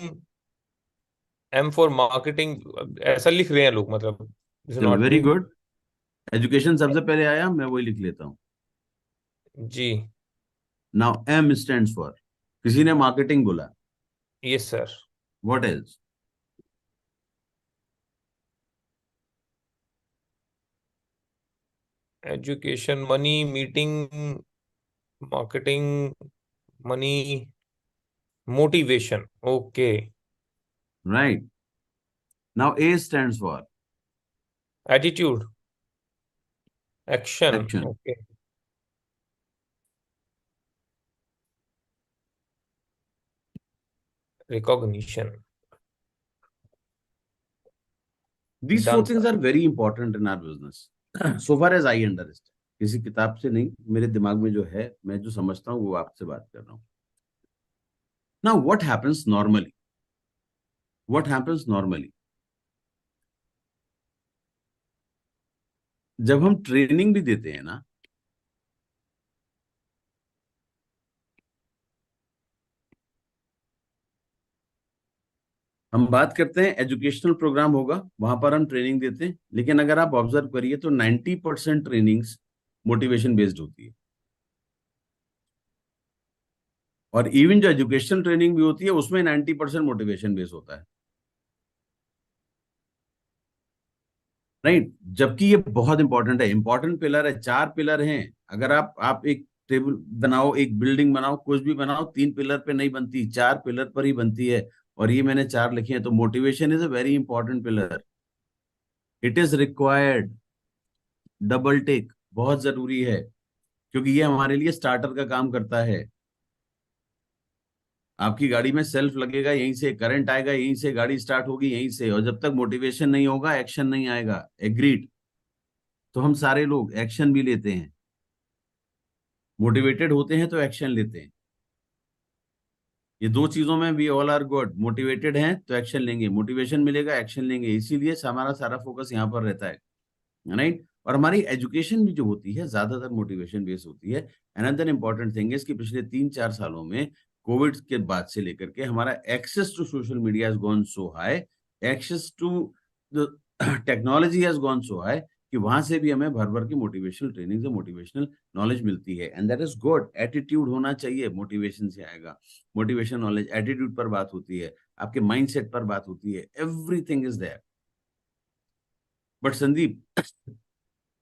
M for marketing, ऐसा लिख रहे हैं लोग, मतलब दिस चलो not very me. Good. Education सबसे पहले आया, मैं वही लिख लेता हूँ। जी। नाउ M स्टैंड्स फॉर, किसी ने मार्केटिंग बोला, yes sir. What else? Education, money, meeting, marketing, money, motivation. Okay. Right. Now A stands for attitude, action. Action. Okay. Recognition. These done four sir. things are very important in our business. So far as I understand. किसी किताब से नहीं, मेरे दिमाग में जो है, मैं जो समझता हूँ वो आपसे बात कर रहा हूँ। Now what happens normally? What happens normally? जब हम ट्रेनिंग भी देते हैं ना, हम बात करते हैं एजुकेशनल प्रोग्राम होगा, वहां पर हम ट्रेनिंग देते हैं, लेकिन अगर आप ऑब्जर्व करिए तो 90% ट्रेनिंग्स मोटिवेशन बेस्ड होती है। और इवन जो एजुकेशनल ट्रेनिंग भी होती है उसमें 90% मोटिवेशन बेस्ड होता है, राइट? जबकि ये बहुत इंपॉर्टेंट है, इंपॉर्टेंट पिलर है, 4 पिलर हैं। अगर आप एक टेबल बनाओ, एक बिल्डिंग बनाओ, कुछ भी बनाओ, 3 पिलर पे नहीं बनती, 4 पिलर पर ही बनती है। और ये मैंने 4 लिखे हैं। तो motivation is a very important pillar, it is required, double take बहुत जरूरी है, क्योंकि ये हमारे लिए स्टार्टर का काम करता है। आपकी गाड़ी में सेल्फ लगेगा यहीं से, करंट आएगा यहीं से, गाड़ी स्टार्ट होगी यहीं से, और जब तक मोटिवेशन नहीं होगा एक्शन नहीं आएगा। एग्रीड। तो हम सारे लोग एक्शन भी लेते हैं, मोटिवेटेड होते हैं तो एक्शन लेते हैं। ये 2 चीजों में we all are good, motivated हैं तो एक्शन लेंगे, मोटिवेशन मिलेगा एक्शन लेंगे, इसीलिए हमारा सारा फोकस यहाँ पर रहता है, राइट। और हमारी एजुकेशन भी जो होती है ज्यादातर मोटिवेशन बेस्ड होती है। अनदर इंपॉर्टेंट थिंग इज कि पिछले 3-4 सालों में कोविड के बाद से लेकर के हमारा access to social media has gone so high, access to the technology has gone so high, कि वहां से भी हमें भर भर की मोटिवेशनल ट्रेनिंग, मोटिवेशनल नॉलेज मिलती है। And that is good. Attitude होना चाहिए, मोटिवेशन से आएगा। मोटिवेशन नॉलेज एटीट्यूड पर बात होती है, आपके माइंडसेट पर बात होती है, everything is there. But Sandeep,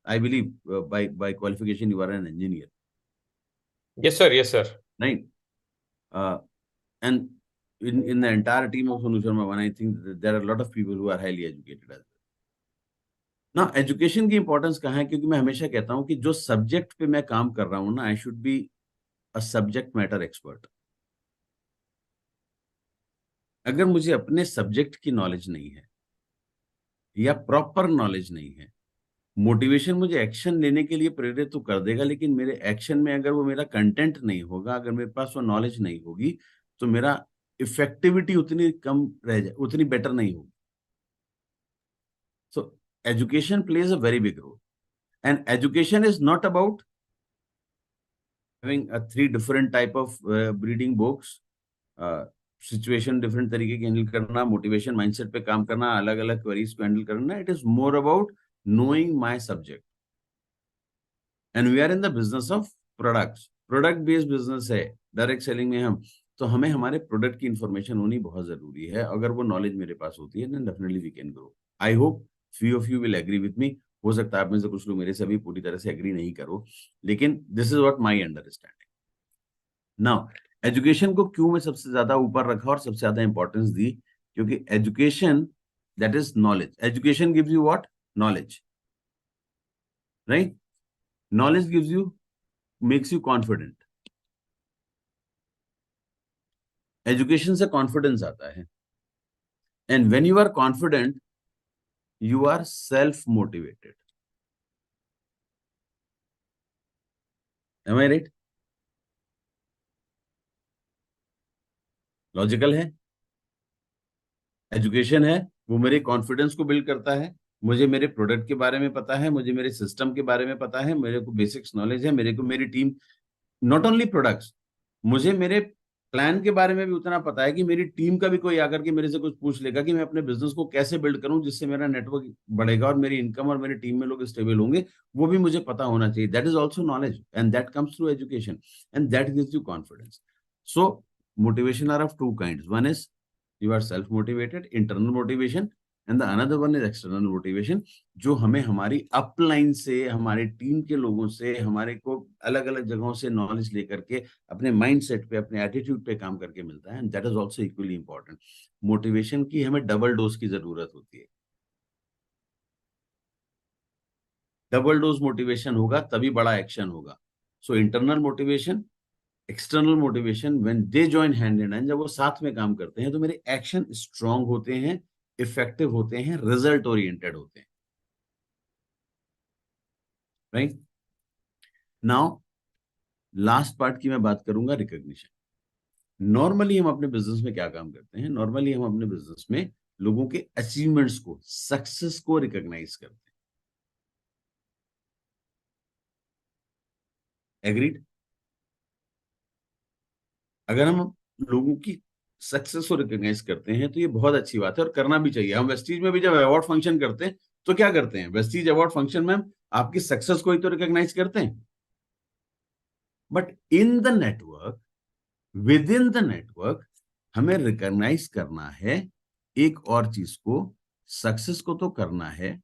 I believe by qualification you are an engineer, yes sir, yes sir. right? Uh, and in the entire team of Sonu Sharma One, I think that there are a lot of people who are highly educated as well. ना education की importance कहाँ है, क्योंकि मैं हमेशा कहता हूँ कि जो सब्जेक्ट पे मैं काम कर रहा हूँ ना, I should be a subject matter expert. अगर मुझे अपने सब्जेक्ट की नॉलेज नहीं है या प्रॉपर नॉलेज नहीं है, मोटिवेशन मुझे एक्शन लेने के लिए प्रेरित तो कर देगा, लेकिन मेरे एक्शन में अगर वो मेरा कंटेंट नहीं होगा, अगर मेरे पास वो नॉलेज नहीं होगी, तो मेरा इफेक्टिविटी उतनी कम रह जाए, उतनी बेटर नहीं होगी। So education plays a very big role, and education is not about having 3 different type of breeding books, situation different तरीके की हैंडल करना, मोटिवेशन माइंडसेट पे काम करना, अलग अलग क्वेरीज को हैंडल करना। It is more about knowing my subject, and we are in the business of products, product based business है डायरेक्ट सेलिंग में हम। तो हमें हमारे प्रोडक्ट की इंफॉर्मेशन होनी बहुत जरूरी है। अगर वो नॉलेज मेरे पास होती है then definitely we can grow. I hope few of you will agree with me. हो सकता है आप में से कुछ लोग मेरे से भी पूरी तरह से एग्री नहीं करो, लेकिन this is what my understanding. Now education को क्यों मैं सबसे ज्यादा ऊपर रखा और सबसे ज्यादा इंपॉर्टेंस दी, क्योंकि education that is knowledge, education gives you what, knowledge, right. Knowledge gives you, makes you confident. Education से confidence आता है, and when you are confident, you are self-motivated. Am I right? Logical है। Education है वो मेरे confidence को build करता है, मुझे मेरे प्रोडक्ट के बारे में पता है, मुझे मेरे सिस्टम के बारे में पता है, मेरे को बेसिक्स नॉलेज है, मेरे को मेरी टीम, नॉट ओनली प्रोडक्ट्स, मुझे मेरे प्लान के बारे में भी उतना पता है कि मेरी टीम का भी कोई आकर के मेरे से कुछ पूछ लेगा कि मैं अपने बिजनेस को कैसे बिल्ड करूं जिससे मेरा नेटवर्क बढ़ेगा और मेरी इनकम और मेरी टीम में लोग स्टेबल होंगे, वो भी मुझे पता होना चाहिए। That is also knowledge, and that comes through education, and that gives you confidence. So motivation are of 2 kinds, one is you are self motivated, internal motivation, and the another one is external motivation, जो हमें हमारी upline से, हमारे team के लोगों से, हमारे को अलग अलग जगहों से नॉलेज लेकर के अपने माइंड सेट पे, अपने एटीट्यूड पे काम करके मिलता है, and that is also equally important. Motivation की हमें डबल डोज की जरूरत होती है। डबल डोज मोटिवेशन होगा तभी बड़ा एक्शन होगा। So internal motivation, external motivation, when they join hand in hand, जब वो साथ में काम करते हैं तो मेरे एक्शन स्ट्रांग होते हैं, इफेक्टिव होते हैं, रिजल्ट ओरिएंटेड होते हैं, राइट। नाउ लास्ट पार्ट की मैं बात करूंगा, रिकॉग्निशन। नॉर्मली हम अपने बिजनेस में क्या काम करते हैं, नॉर्मली हम अपने बिजनेस में लोगों के अचीवमेंट्स को, सक्सेस को रिकॉग्नाइज करते हैं। एग्रीड। अगर हम लोगों की सक्सेस को रिकॉग्नाइज करते हैं तो ये बहुत अच्छी बात है और करना भी चाहिए। हम वेस्टीज में भी जब अवार्ड फंक्शन करते हैं तो क्या करते हैं, वेस्टीज अवार्ड फंक्शन में हम आपकी सक्सेस को ही तो रिकॉग्नाइज करते हैं। But in the network, with in the network, हमें रिकॉग्नाइज करना है एक और चीज को, सक्सेस को तो करना है,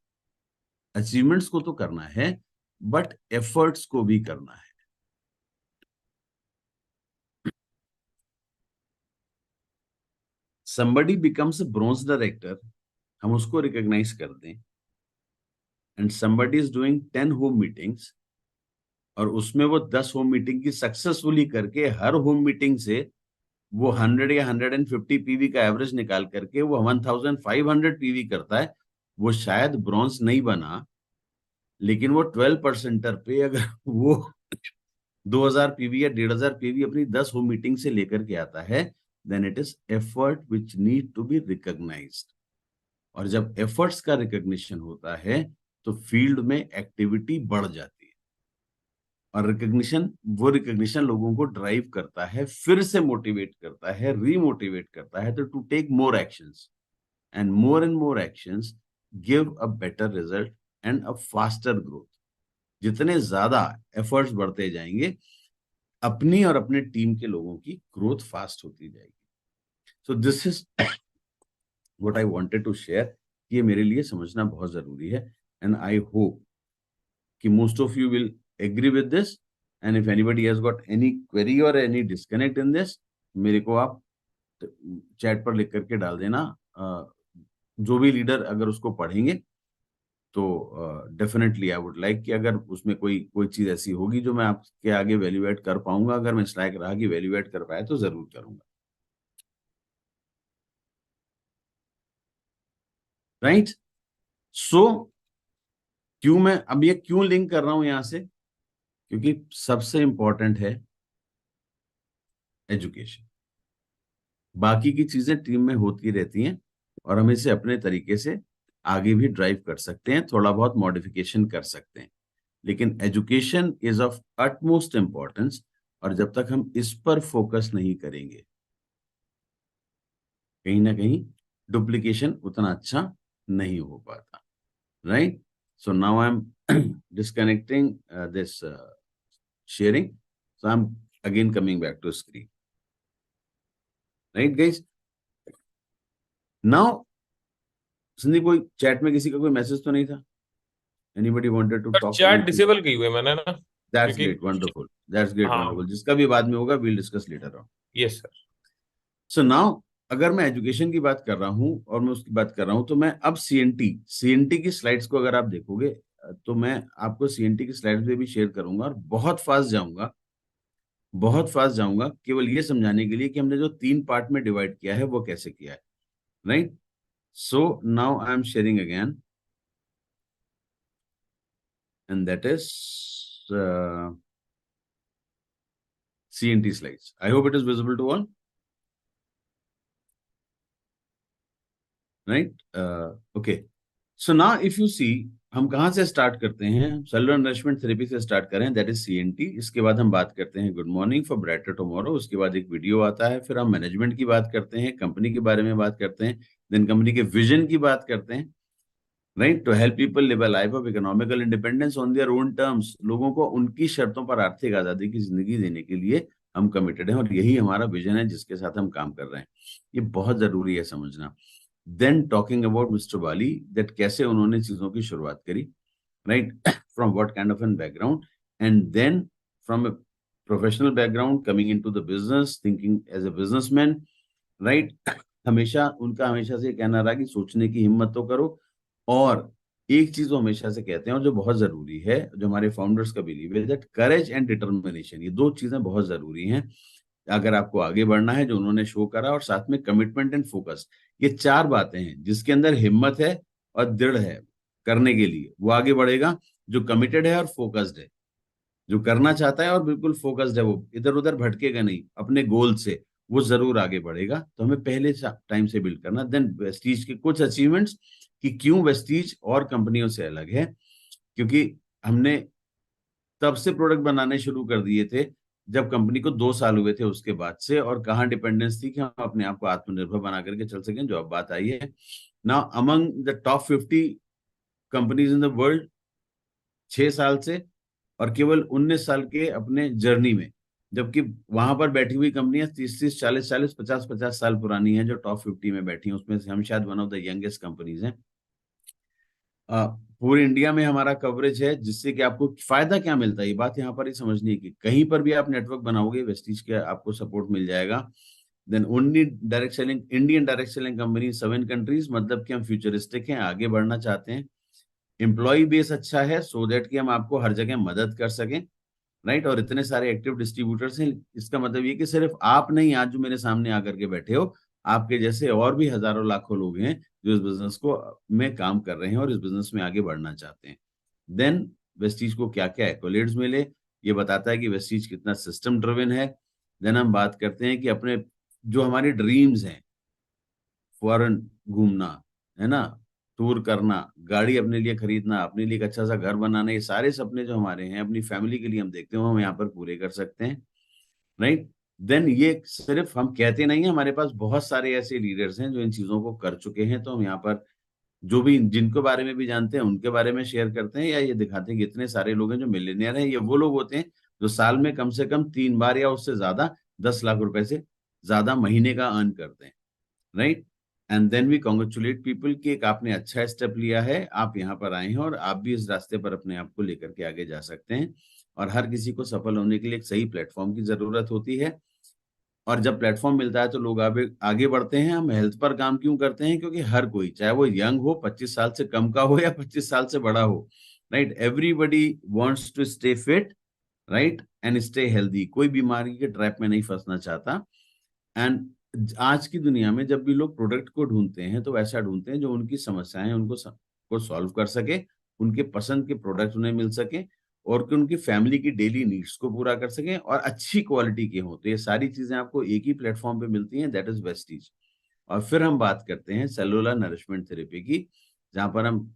अचीवमेंट्स को तो करना है, बट एफर्ट्स को भी करना है। somebody becomes a bronze director, हम उसको रिकॉग्नाइज कर दें, and somebody is doing 10 home meetings, और उसमें वो 10 होम मीटिंग की सक्सेसफुली करके हर होम मीटिंग से वो 100 या 150 पीवी का एवरेज निकाल करके वो 1500 पीवी करता है, वो शायद ब्रॉन्ज नहीं बना, लेकिन वो 12% पे अगर वो 2000 पीवी या 1500 पीवी अपनी 10 होम मीटिंग से लेकर के आता है, then it is effort which need to be recognised. और जब एफर्ट्स का रिकॉग्निशन होता है तो फील्ड में एक्टिविटी बढ़ जाती है, और रिकॉग्निशन लोगों को ड्राइव करता है, फिर से मोटिवेट करता है, रीमोटिवेट करता है to take more actions, and more actions give a better result and a faster growth. जितने ज्यादा एफर्ट्स बढ़ते जाएंगे, अपनी और अपने टीम के लोगों की ग्रोथ फास्ट होती जाएगी। So this is what I wanted to share. ये मेरे लिए समझना बहुत जरूरी है, एंड आई होप कि most of you will agree with this, and if anybody has got any query और एनी डिस्कनेक्ट इन दिस, मेरे को आप चैट पर लिख करके डाल देना। जो भी लीडर अगर उसको पढ़ेंगे तो डेफिनेटली आई वुड लाइक कि अगर उसमें कोई कोई चीज ऐसी होगी जो मैं आपके आगे वैल्यूएट कर पाऊंगा, अगर मैं इस लायक रहा कि वैल्यूएट कर पाया, तो जरूर करूंगा। राइट। सो क्यों मैं अब ये क्यों लिंक कर रहा हूं यहां से, क्योंकि सबसे इंपॉर्टेंट है एजुकेशन। बाकी की चीजें टीम में होती रहती हैं और हम इसे अपने तरीके से आगे भी ड्राइव कर सकते हैं, थोड़ा बहुत मॉडिफिकेशन कर सकते हैं, लेकिन education is of utmost importance. और जब तक हम इस पर फोकस नहीं करेंगे, कहीं ना कहीं डुप्लीकेशन उतना अच्छा नहीं हो पाता। Right. So now I am disconnecting this sharing. So I'm again coming back to screen. Right, guys? Now, Sandeep, कोई चैट में किसी का कोई मैसेज तो नहीं था? Anybody wanted to talk chat anything? Disable की हुई है मैंने ना, That's क्योंकि great, wonderful. That's great, हाँ, wonderful. जिसका भी बाद में होगा, we'll discuss later on. Yes sir. So now, अगर मैं एजुकेशन की बात कर रहा हूं और मैं उसकी बात कर रहा हूं, तो मैं अब सीएनटी की स्लाइड्स को अगर आप देखोगे, तो मैं आपको सीएनटी की स्लाइड्स में भी शेयर करूंगा, और बहुत फास्ट जाऊंगा केवल ये समझाने के लिए कि हमने जो 3 पार्ट में डिवाइड किया है वो कैसे किया है। Right. So now I am sharing again, and that is CNT slides. I hope it is visible to all. Right. Okay. So now if you see, हम कहाँ से स्टार्ट करते हैं? सेलुलर नरिशमेंट थेरेपी से स्टार्ट करें, that is CNT. इसके बाद हम बात करते हैं good morning for brighter tomorrow. उसके बाद एक वीडियो आता है, फिर हम मैनेजमेंट की बात करते हैं, कंपनी के बारे में बात करते हैं, देन कंपनी के विजन की बात करते हैं। Right. To help people live a life of economical independence on their own terms. लोगों को उनकी शर्तों पर आर्थिक आजादी की जिंदगी देने के लिए हम कमिटेड हैं, और यही हमारा विजन है जिसके साथ हम काम कर रहे हैं। ये बहुत जरूरी है समझना। Then talking about mister Wali, that कैसे उन्होंने चीजों की शुरुआत करी, right, from what kind of an background, and then from a professional background coming into the business, thinking as a businessman. Right. हमेशा से कहना रहा कि सोचने की हिम्मत तो करो, और एक चीज वो हमेशा से कहते हैं और जो बहुत जरूरी है, जो हमारे फाउंडर्स का बिलीव है, दैट करेज एंड डिटर्मिनेशन, ये 2 चीजें बहुत जरूरी हैं अगर आपको आगे बढ़ना है, जो उन्होंने शो करा, और साथ में कमिटमेंट एंड फोकस। ये 4 बातें हैं, जिसके अंदर हिम्मत है और दृढ़ है करने के लिए, वो आगे बढ़ेगा। जो कमिटेड है और फोकस्ड है, जो करना चाहता है और बिल्कुल फोकस्ड है, वो इधर उधर भटकेगा नहीं अपने गोल से, वो जरूर आगे बढ़ेगा। तो हमें पहले टाइम से बिल्ड करना। देन वेस्टीज के कुछ अचीवमेंट्स, कि क्यों वेस्टीज और कंपनियों से अलग है, क्योंकि हमने तब से प्रोडक्ट बनाने शुरू कर दिए थे जब कंपनी को 2 साल हुए थे उसके बाद से, और कहाँ डिपेंडेंस थी कि हम अपने आप को आत्मनिर्भर बना करके चल सकें, जो अब बात आई है। Now among the top 50 companies in the world 6 साल से, और केवल 19 साल के अपने जर्नी में, जबकि वहां पर बैठी हुई कंपनियां 30-30, 40-40, 50-50 साल पुरानी हैं, जो टॉप 50 में बैठी हैं, उसमें से हम शायद one of the youngest companies हैं। पूरे इंडिया में हमारा कवरेज है, जिससे कि आपको फायदा क्या मिलता है, ये बात यहाँ पर ही समझनी है कि कहीं पर भी आप नेटवर्क बनाओगे, वेस्टीज के आपको सपोर्ट मिल जाएगा। Then only direct selling, Indian direct selling company 7 countries, मतलब कि हम फ्यूचरिस्टिक हैं, आगे बढ़ना चाहते हैं। एम्प्लॉय बेस अच्छा है सो दैट कि हम आपको हर जगह मदद कर सकें, राइट। और इतने सारे एक्टिव डिस्ट्रीब्यूटर्स हैं, इसका मतलब ये कि सिर्फ आप नहीं आज जो मेरे सामने आकर के बैठे हो, आपके जैसे और भी हजारों लाखों लोग हैं जो इस बिजनेस को में काम कर रहे हैं और इस बिजनेस में आगे बढ़ना चाहते हैं। देन वेस्टीज को क्या क्या एक्कोलेड्स मिले, ये बताता है कि वेस्टीज कितना सिस्टम ड्रिवन है। देन हम बात करते हैं कि अपने जो हमारी ड्रीम्स हैं, फॉरेन घूमना, है ना, टूर करना, गाड़ी अपने लिए खरीदना, अपने लिए एक अच्छा सा घर बनाना, ये सारे सपने जो हमारे हैं अपनी फैमिली के लिए हम देखते हो, हम यहाँ पर पूरे कर सकते हैं, राइट। देन ये सिर्फ हम कहते नहीं है, हमारे पास बहुत सारे ऐसे लीडर्स हैं जो इन चीजों को कर चुके हैं, तो हम यहाँ पर जो भी जिनको बारे में भी जानते हैं उनके बारे में शेयर करते हैं, या ये दिखाते हैं कि इतने सारे लोग हैं जो मिलियनियर हैं। ये वो लोग होते हैं जो साल में कम से कम 3 बार या उससे ज्यादा 10 लाख रुपए से ज्यादा महीने का अर्न करते हैं, right. And then we congratulate people कि एक आपने अच्छा स्टेप लिया है, आप यहाँ पर आए हैं और आप भी इस रास्ते पर अपने आप को लेकर के आगे जा सकते हैं। और हर किसी को सफल होने के लिए एक सही प्लेटफॉर्म की जरूरत होती है, और जब प्लेटफॉर्म मिलता है तो लोग आगे आगे बढ़ते हैं। हम हेल्थ पर काम क्यों करते हैं? क्योंकि हर कोई, चाहे वो यंग हो, 25 साल से कम का हो या 25 साल से बड़ा हो, right, everybody wants to stay fit, right, and stay healthy. कोई बीमारी के ट्रैप में नहीं फंसना चाहता। एंड आज की दुनिया में जब भी लोग प्रोडक्ट को ढूंढते हैं तो वैसा ढूंढते हैं जो उनकी समस्याएं उनको को सॉल्व कर सके, उनके पसंद के प्रोडक्ट उन्हें मिल सके, और कि उनकी फैमिली की डेली नीड्स को पूरा कर सकें और अच्छी क्वालिटी के हों। तो ये सारी चीजें आपको एक ही प्लेटफॉर्म पे मिलती हैं, दैट इज वेस्टीज। और फिर हम बात करते हैं सेलुलर नरिशमेंट थेरेपी की, जहां पर हम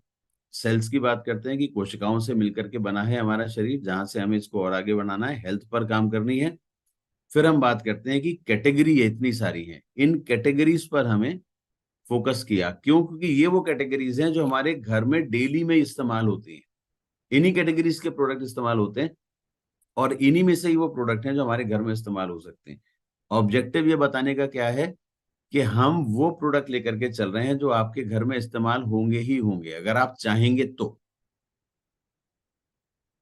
सेल्स की बात करते हैं कि कोशिकाओं से मिलकर के बना है हमारा शरीर, जहां से हमें इसको और आगे बढ़ाना है, हेल्थ पर काम करनी है। फिर हम बात करते हैं कि कैटेगरी इतनी सारी हैं, इन कैटेगरीज पर हमें फोकस किया। क्यों? क्योंकि ये वो कैटेगरीज हैं जो हमारे घर में डेली में इस्तेमाल होती हैं, इन्हीं कैटेगरीज के प्रोडक्ट इस्तेमाल होते हैं, और इन्हीं में से ही वो प्रोडक्ट हैं जो हमारे घर में इस्तेमाल हो सकते हैं। ऑब्जेक्टिव ये बताने का क्या है कि हम वो प्रोडक्ट लेकर के चल रहे हैं जो आपके घर में इस्तेमाल होंगे ही होंगे, अगर आप चाहेंगे तो।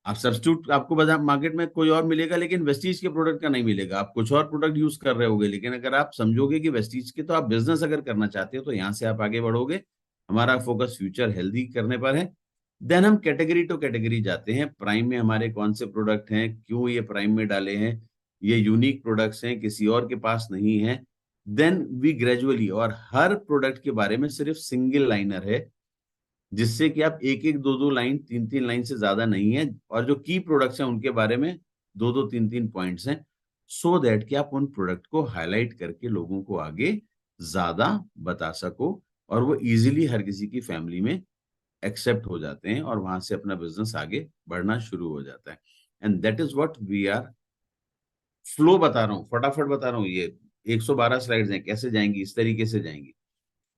आप सब्स्टिट्यूट आपको बाजार मार्केट में कोई और मिलेगा, लेकिन वेस्टीज के प्रोडक्ट का नहीं मिलेगा। आप कुछ और प्रोडक्ट यूज कर रहे होगे, लेकिन अगर आप समझोगे कि वेस्टीज के, तो आप बिजनेस अगर करना चाहते हो तो यहाँ से आप आगे बढ़ोगे। हमारा फोकस फ्यूचर हेल्दी करने पर है। देन हम कैटेगरी टू कैटेगरी जाते हैं, प्राइम में हमारे कौन से प्रोडक्ट हैं, क्यों ये प्राइम में डाले हैं, ये यूनिक प्रोडक्ट्स हैं, किसी और के पास नहीं है। देन वी ग्रेजुअली, और हर प्रोडक्ट के बारे में सिर्फ सिंगल लाइनर है, जिससे कि आप एक एक दो दो लाइन, तीन तीन लाइन से ज्यादा नहीं है, और जो की प्रोडक्ट्स हैं उनके बारे में दो दो तीन तीन पॉइंट्स हैं, सो दैट कि आप उन प्रोडक्ट को हाईलाइट करके लोगों को आगे ज्यादा बता सको, और वो इजीली हर किसी की फैमिली में एक्सेप्ट हो जाते हैं, और वहां से अपना बिजनेस आगे बढ़ना शुरू हो जाता है। And that is what we are. Flow बता रहा हूँ, फटाफट बता रहा हूँ, ये 112 स्लाइड्स हैं, कैसे जाएंगी, इस तरीके से जाएंगी।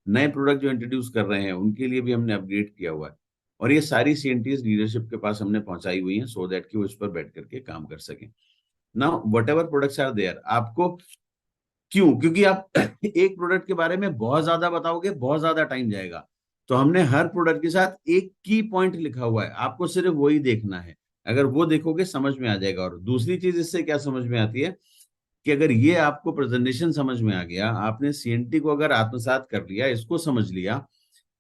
नए प्रोडक्ट जो इंट्रोड्यूस कर रहे हैं उनके लिए भी हमने अपग्रेड किया हुआ है, और ये सारी सीएनटीज लीडरशिप के पास हमने पहुंचाई हुई हैं, सो दैट कि वो इस पर बैठ करके काम कर सकें। Now whatever products are there, आपको क्यों? क्योंकि आप एक प्रोडक्ट के बारे में बहुत ज्यादा बताओगे, बहुत ज्यादा टाइम जाएगा। तो हमने हर प्रोडक्ट के साथ एक की पॉइंट लिखा हुआ है, आपको सिर्फ वही देखना है। अगर वो देखोगे समझ में आ जाएगा। और दूसरी चीज इससे क्या समझ में आती है कि अगर ये आपको प्रेजेंटेशन समझ में आ गया, आपने सीएनटी को अगर आत्मसात कर लिया, इसको समझ लिया,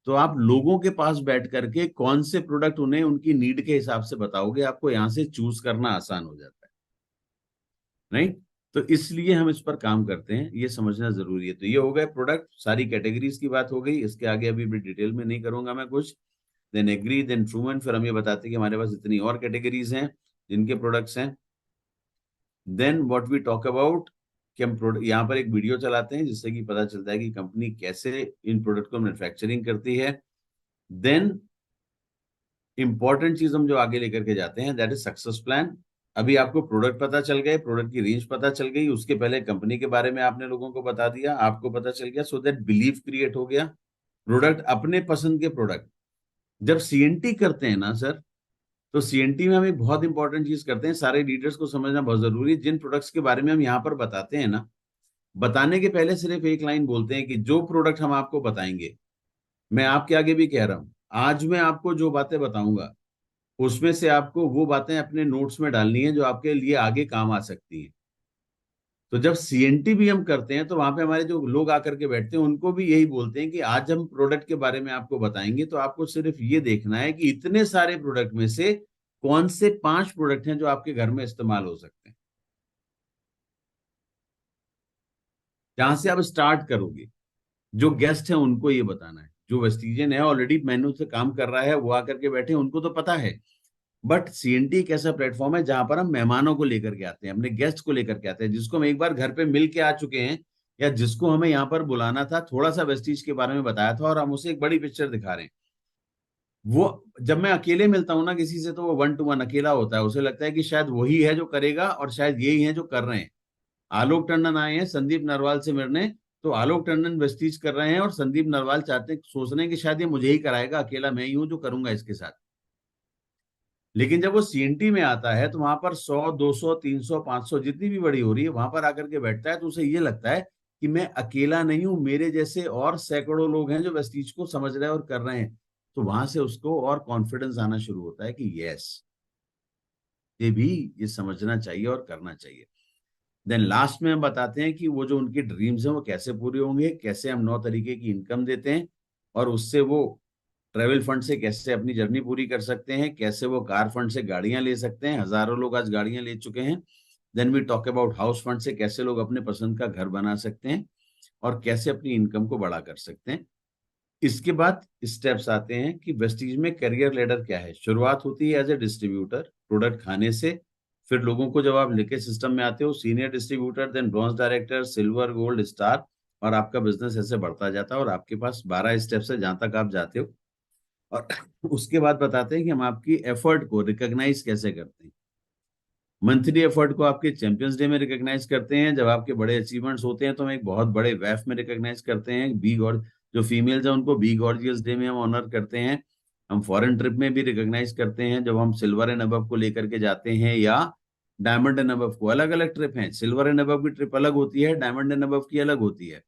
तो आप लोगों के पास बैठ करके कौन से प्रोडक्ट उन्हें उनकी नीड के हिसाब से बताओगे, आपको यहाँ से चूज करना आसान हो जाता है, राइट। तो इसलिए हम इस पर काम करते हैं, ये समझना जरूरी है। तो ये हो गए प्रोडक्ट, सारी कैटेगरीज की बात हो गई, इसके आगे अभी भी डिटेल में नहीं करूंगा मैं कुछ। देन एग्री, देन ट्रूमन, फिर हम ये बताते हैं कि हमारे पास इतनी और कैटेगरीज हैं जिनके प्रोडक्ट्स हैं। Then what we talk about, कि हम प्रोडक्ट यहाँ पर एक वीडियो चलाते हैं जिससे कि पता चलता है कि कंपनी कैसे इन प्रोडक्ट को मैन्युफैक्चरिंग करती है। देन इंपॉर्टेंट चीज हम जो आगे लेकर के जाते हैं, दैट इज सक्सेस प्लान। अभी आपको प्रोडक्ट पता चल गए, प्रोडक्ट की रेंज पता चल गई, उसके पहले कंपनी के बारे में आपने लोगों को बता दिया, आपको पता चल गया, सो दैट बिलीव क्रिएट हो गया। प्रोडक्ट, अपने पसंद के प्रोडक्ट। जब सीएनटी करते हैं ना सर, तो सीएनटी में हम एक बहुत इंपॉर्टेंट चीज करते हैं, सारे लीडर्स को समझना बहुत जरूरी है। जिन प्रोडक्ट्स के बारे में हम यहाँ पर बताते हैं ना, बताने के पहले सिर्फ एक लाइन बोलते हैं कि जो प्रोडक्ट हम आपको बताएंगे, मैं आपके आगे भी कह रहा हूं, आज मैं आपको जो बातें बताऊंगा उसमें से आपको वो बातें अपने नोट्स में डालनी है जो आपके लिए आगे काम आ सकती हैं। तो जब सीएनटी भी हम करते हैं तो वहां पे हमारे जो लोग आकर के बैठते हैं उनको भी यही बोलते हैं कि आज हम प्रोडक्ट के बारे में आपको बताएंगे, तो आपको सिर्फ ये देखना है कि इतने सारे प्रोडक्ट में से कौन से 5 प्रोडक्ट हैं जो आपके घर में इस्तेमाल हो सकते हैं, जहां से आप स्टार्ट करोगे। जो गेस्ट है उनको ये बताना है, जो वेस्टिजियन है ऑलरेडी मेन्यू से काम कर रहा है वो आकर के बैठे उनको तो पता है। बट सीएनटी एक ऐसा प्लेटफॉर्म है जहां पर हम मेहमानों को लेकर के आते हैं, अपने गेस्ट को लेकर के आते हैं, जिसको हम एक बार घर पे मिल के आ चुके हैं, या जिसको हमें यहाँ पर बुलाना था, थोड़ा सा वेस्टीज के बारे में बताया था और हम उसे एक बड़ी पिक्चर दिखा रहे हैं। वो जब मैं अकेले मिलता हूं ना किसी से, तो वो 1 to 1 अकेला होता है, उसे लगता है कि शायद वही है जो करेगा और शायद यही है जो कर रहे हैं। आलोक टंडन आए हैं संदीप नरवाल से मिलने, तो आलोक टंडन वेस्टीज कर रहे हैं और संदीप नरवाल चाहते सोच रहे हैं कि शायद ये मुझे ही कराएगा, अकेला मैं ही हूं जो करूंगा इसके साथ। लेकिन जब वो सीएनटी में आता है तो वहां पर 100, 200, 300, 500 जितनी भी बड़ी हो रही है वहां पर आकर के बैठता है, तो उसे ये लगता है कि मैं अकेला नहीं हूं, मेरे जैसे और सैकड़ों लोग हैं जो वेस्टीज को समझ रहे हैं और कर रहे हैं। तो वहां से उसको और कॉन्फिडेंस आना शुरू होता है कि यस, ये भी ये समझना चाहिए और करना चाहिए। देन लास्ट में हम बताते हैं कि वो जो उनकी ड्रीम्स हैं वो कैसे पूरे होंगे, कैसे हम 9 तरीके की इनकम देते हैं और उससे वो ट्रेवल फंड से कैसे अपनी जर्नी पूरी कर सकते हैं, कैसे वो कार फंड से गाड़ियां ले सकते हैं, हजारों लोग आज गाड़ियां ले चुके हैं। Then we talk about house fund से कैसे लोग अपने पसंद का घर बना सकते हैं और कैसे अपनी इनकम को बड़ा कर सकते हैं। इसके बाद स्टेप्स आते हैं कि वेस्टीज में करियर लेडर क्या है। शुरुआत होती है एज ए डिस्ट्रीब्यूटर प्रोडक्ट खाने से, फिर लोगों को जब आप लेके सिस्टम में आते हो senior distributor, then bronze director, silver, gold, star, और आपका बिजनेस ऐसे बढ़ता जाता है और आपके पास 12 स्टेप्स है जहां तक आप जाते हो। और उसके बाद बताते हैं कि हम आपकी एफर्ट को रिकॉग्नाइज कैसे करते हैं। मंथली एफर्ट को आपके चैंपियंस डे में रिकॉग्नाइज करते हैं, जब आपके बड़े अचीवमेंट्स होते हैं तो हम एक बहुत बड़े वैफ में रिकॉग्नाइज करते हैं। बी गॉड जो फीमेल्स हैं उनको बी गॉर्जियस डे में हम ऑनर करते हैं। हम फॉरेन ट्रिप में भी रिकॉग्नाइज करते हैं, जब हम सिल्वर एंड अबव को लेकर के जाते हैं, या डायमंड एंड अबव को। अलग अलग ट्रिप हैं, सिल्वर एंड अबव की ट्रिप अलग होती है, डायमंड एंड अबव की अलग होती है।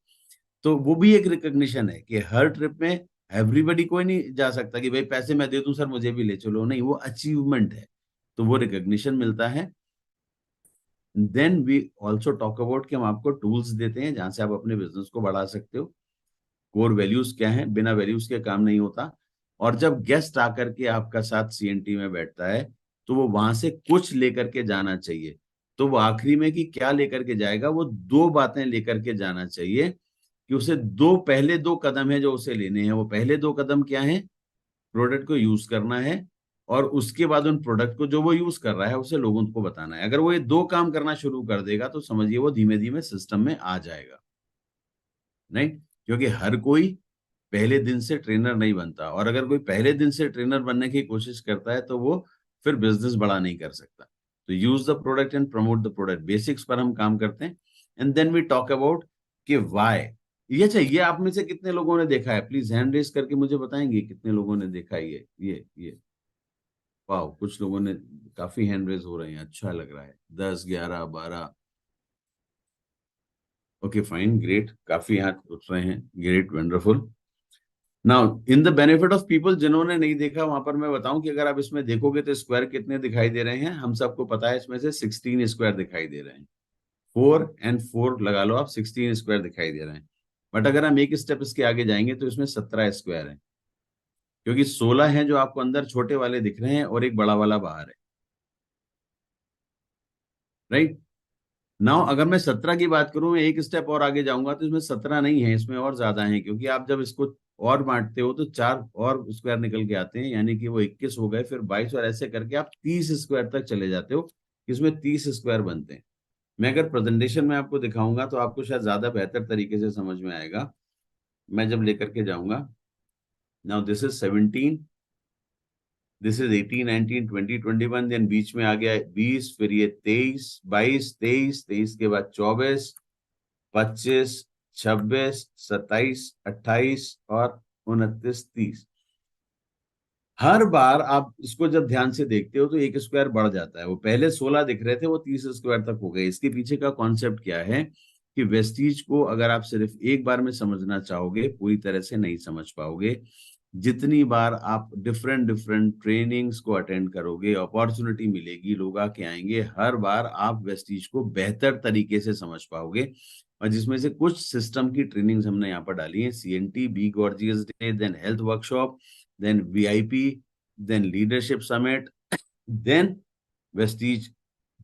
तो वो भी एक रिकॉग्निशन है कि हर ट्रिप में एवरीबडी कोई नहीं जा सकता कि भाई पैसे मैं दे दूं सर मुझे भी ले चलो, नहीं, वो अचीवमेंट है, तो वो रिकॉग्निशन मिलता है। Then we also talk about कि हम आपको टूल्स देते हैं जहां से आप अपने बिजनेस को बढ़ा सकते हो। कोर वैल्यूज क्या है, बिना वैल्यूज के काम नहीं होता। और जब गेस्ट आकर के आपका साथ सीएनटी में बैठता है तो वो वहां से कुछ लेकर के जाना चाहिए। तो वो आखिरी में कि क्या लेकर के जाएगा, वो 2 बातें लेकर के जाना चाहिए कि उसे पहले 2 कदम है जो उसे लेने हैं। वो पहले 2 कदम क्या है, प्रोडक्ट को यूज करना है, और उसके बाद उन प्रोडक्ट को जो वो यूज कर रहा है उसे लोगों को बताना है। अगर वो ये 2 काम करना शुरू कर देगा तो समझिए वो धीमे धीमे सिस्टम में आ जाएगा। नहीं, क्योंकि हर कोई पहले दिन से ट्रेनर नहीं बनता, और अगर कोई पहले दिन से ट्रेनर बनने की कोशिश करता है तो वो फिर बिजनेस बड़ा नहीं कर सकता। तो use the product and promote the product, basics पर हम काम करते हैं। And then we talk about कि व्हाई। ये चाहिए, आप में से कितने लोगों ने देखा है, प्लीज हैंड रेस करके मुझे बताएंगे कितने लोगों ने देखा है ये। वाह, कुछ लोगों ने, काफी हैंड रेस हो रहे हैं, अच्छा लग रहा है। 10, 11, 12, ओके फाइन, ग्रेट, काफी हाथ उठ रहे हैं, great, wonderful. Now in the benefit of people, जिन्होंने नहीं देखा वहां पर मैं बताऊं कि अगर आप इसमें देखोगे तो स्क्वायर कितने दिखाई दे रहे हैं, हम सबको पता है इसमें से 16 स्क्वायर दिखाई दे रहे हैं। 4 और 4 लगा लो आप, 16 स्क्वायर दिखाई दे रहे हैं। बट अगर हम एक स्टेप इसके आगे जाएंगे तो इसमें 17 स्क्वायर है, क्योंकि 16 है जो आपको अंदर छोटे वाले दिख रहे हैं और एक बड़ा वाला बाहर है, राइट। नाउ अगर मैं 17 की बात करूं, मैं एक स्टेप और आगे जाऊंगा तो इसमें 17 नहीं है, इसमें और ज्यादा है, क्योंकि आप जब इसको और बांटते हो तो 4 और स्क्वायर निकल के आते हैं, यानी कि वो 21 हो गए, फिर 22, और ऐसे करके आप 30 स्क्वायर तक चले जाते हो। इसमें 30 स्क्वायर बनते हैं। मैं अगर प्रेजेंटेशन में आपको दिखाऊंगा तो आपको शायद ज्यादा बेहतर तरीके से समझ में आएगा। मैं जब लेकर के जाऊंगा, now this is 17, this is 18, 19, 20, 21, then बीच में आ गया 20, फिर ये 23, 22, 23, 23 के बाद 24, 25, 26, 27, 28 और 29, 30। हर बार आप इसको जब ध्यान से देखते हो तो एक स्क्वायर बढ़ जाता है। वो पहले 16 दिख रहे थे, वो 30 स्क्वायर तक हो गए। इसके पीछे का कॉन्सेप्ट क्या है कि वेस्टीज को अगर आप सिर्फ एक बार में समझना चाहोगे पूरी तरह से नहीं समझ पाओगे। जितनी बार आप डिफरेंट डिफरेंट ट्रेनिंग्स को अटेंड करोगे, अपॉर्चुनिटी मिलेगी, लोग आके आएंगे, हर बार आप वेस्टीज को बेहतर तरीके से समझ पाओगे। और जिसमें से कुछ सिस्टम की ट्रेनिंग्स हमने यहाँ पर डाली है, CNT, be gorgeous day, then health workshop, then VIP, then leadership summit, then Vestige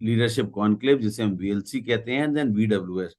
leadership conclave जिसे हम VLC कहते हैं, देन VWS।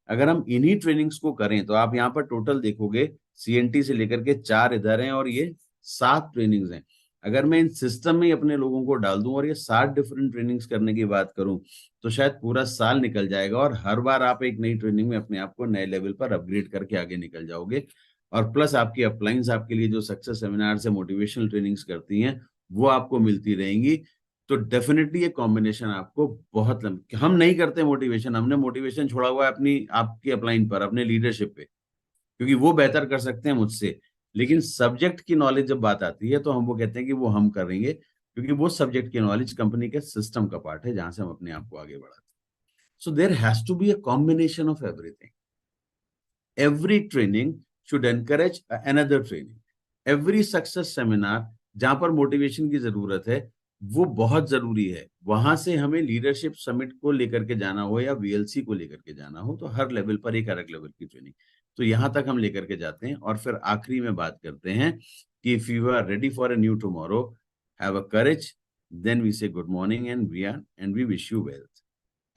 अगर हम इन्हीं ट्रेनिंग्स को करें तो आप यहाँ पर टोटल देखोगे CNT से लेकर के 4 इधर हैं और ये 7 ट्रेनिंग्स हैं। अगर मैं इन सिस्टम में ही अपने लोगों को डाल दूं और ये 7 डिफरेंट ट्रेनिंग्स करने की बात करूं तो शायद पूरा साल निकल जाएगा और हर बार आप एक नई ट्रेनिंग में अपने आप को नए लेवल पर अपग्रेड करके आगे निकल जाओगे। और प्लस आपकी अपलाइंस आपके लिए जो सक्सेस सेमिनार से मोटिवेशनल ट्रेनिंग्स करती हैं वो आपको मिलती रहेंगी। तो डेफिनेटली ये कॉम्बिनेशन आपको बहुत हम नहीं करते मोटिवेशन, हमने मोटिवेशन छोड़ा हुआ है अपनी आपकी अपलाइन पर, अपने लीडरशिप पे, क्योंकि वो बेहतर कर सकते हैं मुझसे। लेकिन सब्जेक्ट की नॉलेज जब बात आती है तो हम वो कहते हैं कि वो हम करेंगे, क्योंकि वो सब्जेक्ट की नॉलेज कंपनी के सिस्टम का पार्ट है जहां से हम अपने आप को आगे बढ़ाते हैं। So there has to be a combination of everything. Every training should encourage another training. Every success seminar जहां पर मोटिवेशन की जरूरत है वो बहुत जरूरी है। वहां से हमें लीडरशिप समिट को लेकर के जाना हो या VLC को लेकर के जाना हो तो हर लेवल पर एक अलग लेवल की ट्रेनिंग, तो यहां तक हम लेकर के जाते हैं। और फिर आखिरी में बात करते हैं कि if you are ready for a new tomorrow, have a courage, then we say good morning and we wish you wealth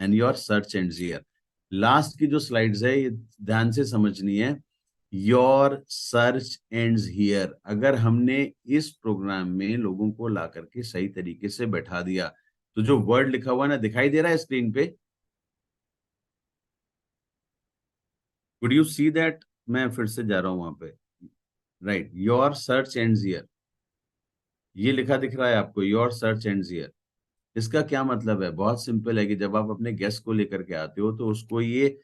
and your search ends here. Last की जो स्लाइड्स है ये ध्यान से समझनी है। योर सर्च एंड्स हियर, अगर हमने इस प्रोग्राम में लोगों को ला करके सही तरीके से बैठा दिया तो जो वर्ड लिखा हुआ ना दिखाई दे रहा है स्क्रीन पे, कुड यू सी दैट? मैं फिर से जा रहा हूं वहां पे। Right, your search ends here, ये लिखा दिख रहा है आपको, योर सर्च एंड्स हियर। इसका क्या मतलब है? बहुत सिंपल है कि जब आप अपने गेस्ट को लेकर के आते हो तो उसको ये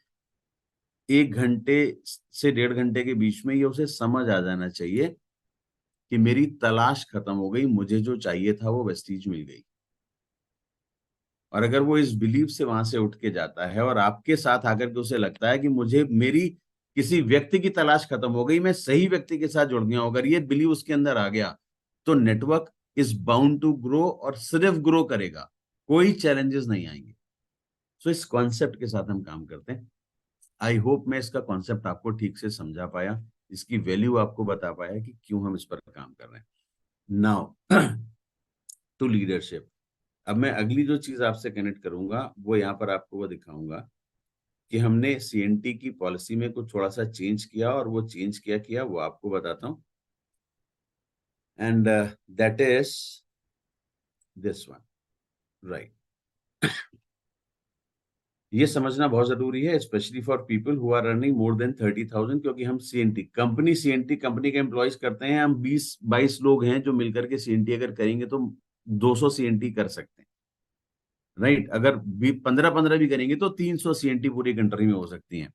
1 घंटे से 1.5 घंटे के बीच में ये उसे समझ आ जाना चाहिए कि मेरी तलाश खत्म हो गई, मुझे जो चाहिए था वो वेस्टीज मिल गई। और अगर वो इस बिलीव से वहां से उठ के जाता है और आपके साथ आकर के उसे लगता है कि मुझे मेरी किसी व्यक्ति की तलाश खत्म हो गई, मैं सही व्यक्ति के साथ जुड़ गया हूं, अगर ये बिलीव उसके अंदर आ गया तो network is bound to grow, और सिर्फ ग्रो करेगा, कोई चैलेंजेस नहीं आएंगे। सो इस कॉन्सेप्ट के साथ हम काम करते हैं। आई होप मैं इसका कॉन्सेप्ट आपको ठीक से समझा पाया, इसकी वैल्यू आपको बता पाया कि क्यों हम इस पर काम कर रहे हैं। Now to leadership. अब मैं अगली जो चीज आपसे कनेक्ट करूंगा वो यहाँ पर आपको वो दिखाऊंगा कि हमने CNT की पॉलिसी में कुछ थोड़ा सा चेंज किया, और वो चेंज किया किया वो आपको बताता हूँ। And that is this one, right. ये समझना बहुत जरूरी है, specially for people who are earning more than 30,000, क्योंकि हम CNT कंपनी के एम्प्लॉयज करते हैं। हम 20-22 लोग हैं जो मिलकर के CNT अगर करेंगे तो 200 CNT कर सकते हैं, राइट। अगर 15-15 भी करेंगे तो 300 CNT पूरी कंट्री में हो सकती हैं।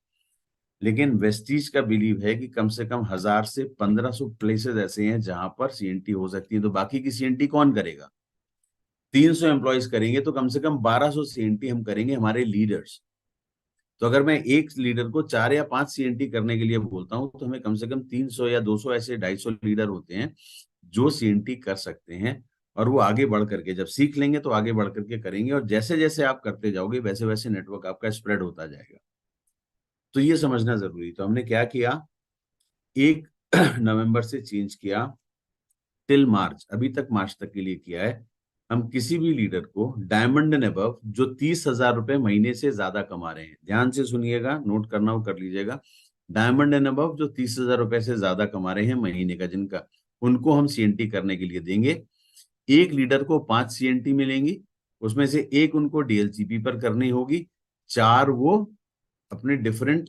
लेकिन वेस्टीज का बिलीव है कि कम से कम 1000 से 1500 प्लेसेस ऐसे हैं जहां पर CNT हो सकती है, तो बाकी की CNT कौन करेगा? 300 एम्प्लॉयज करेंगे तो कम से कम 1200 CNT हम करेंगे, हमारे लीडर्स। तो अगर मैं एक लीडर को 4 या 5 CNT करने के लिए बोलता हूं तो हमें कम से कम 300 या 200 ऐसे 250 लीडर होते हैं जो CNT कर सकते हैं। और वो आगे बढ़ करके जब सीख लेंगे तो आगे बढ़ करके करेंगे, और जैसे जैसे आप करते जाओगे वैसे वैसे नेटवर्क आपका स्प्रेड होता जाएगा। तो ये समझना जरूरी। तो हमने क्या किया, 1 नवंबर से चेंज किया टिल मार्च, अभी तक मार्च तक के लिए किया है। हम किसी भी लीडर को डायमंड एंड अबव जो 30,000 रुपए महीने से ज्यादा कमा रहे हैं, ध्यान से सुनिएगा, नोट करना हो कर लीजिएगा, डायमंड एंड अबव जो 30,000 रुपए से ज्यादा कमा रहे हैं महीने का जिनका, उनको हम CNT करने के लिए देंगे। एक लीडर को 5 CNT मिलेंगी, उसमें से एक उनको DLCP पर करनी होगी, 4 वो अपने डिफरेंट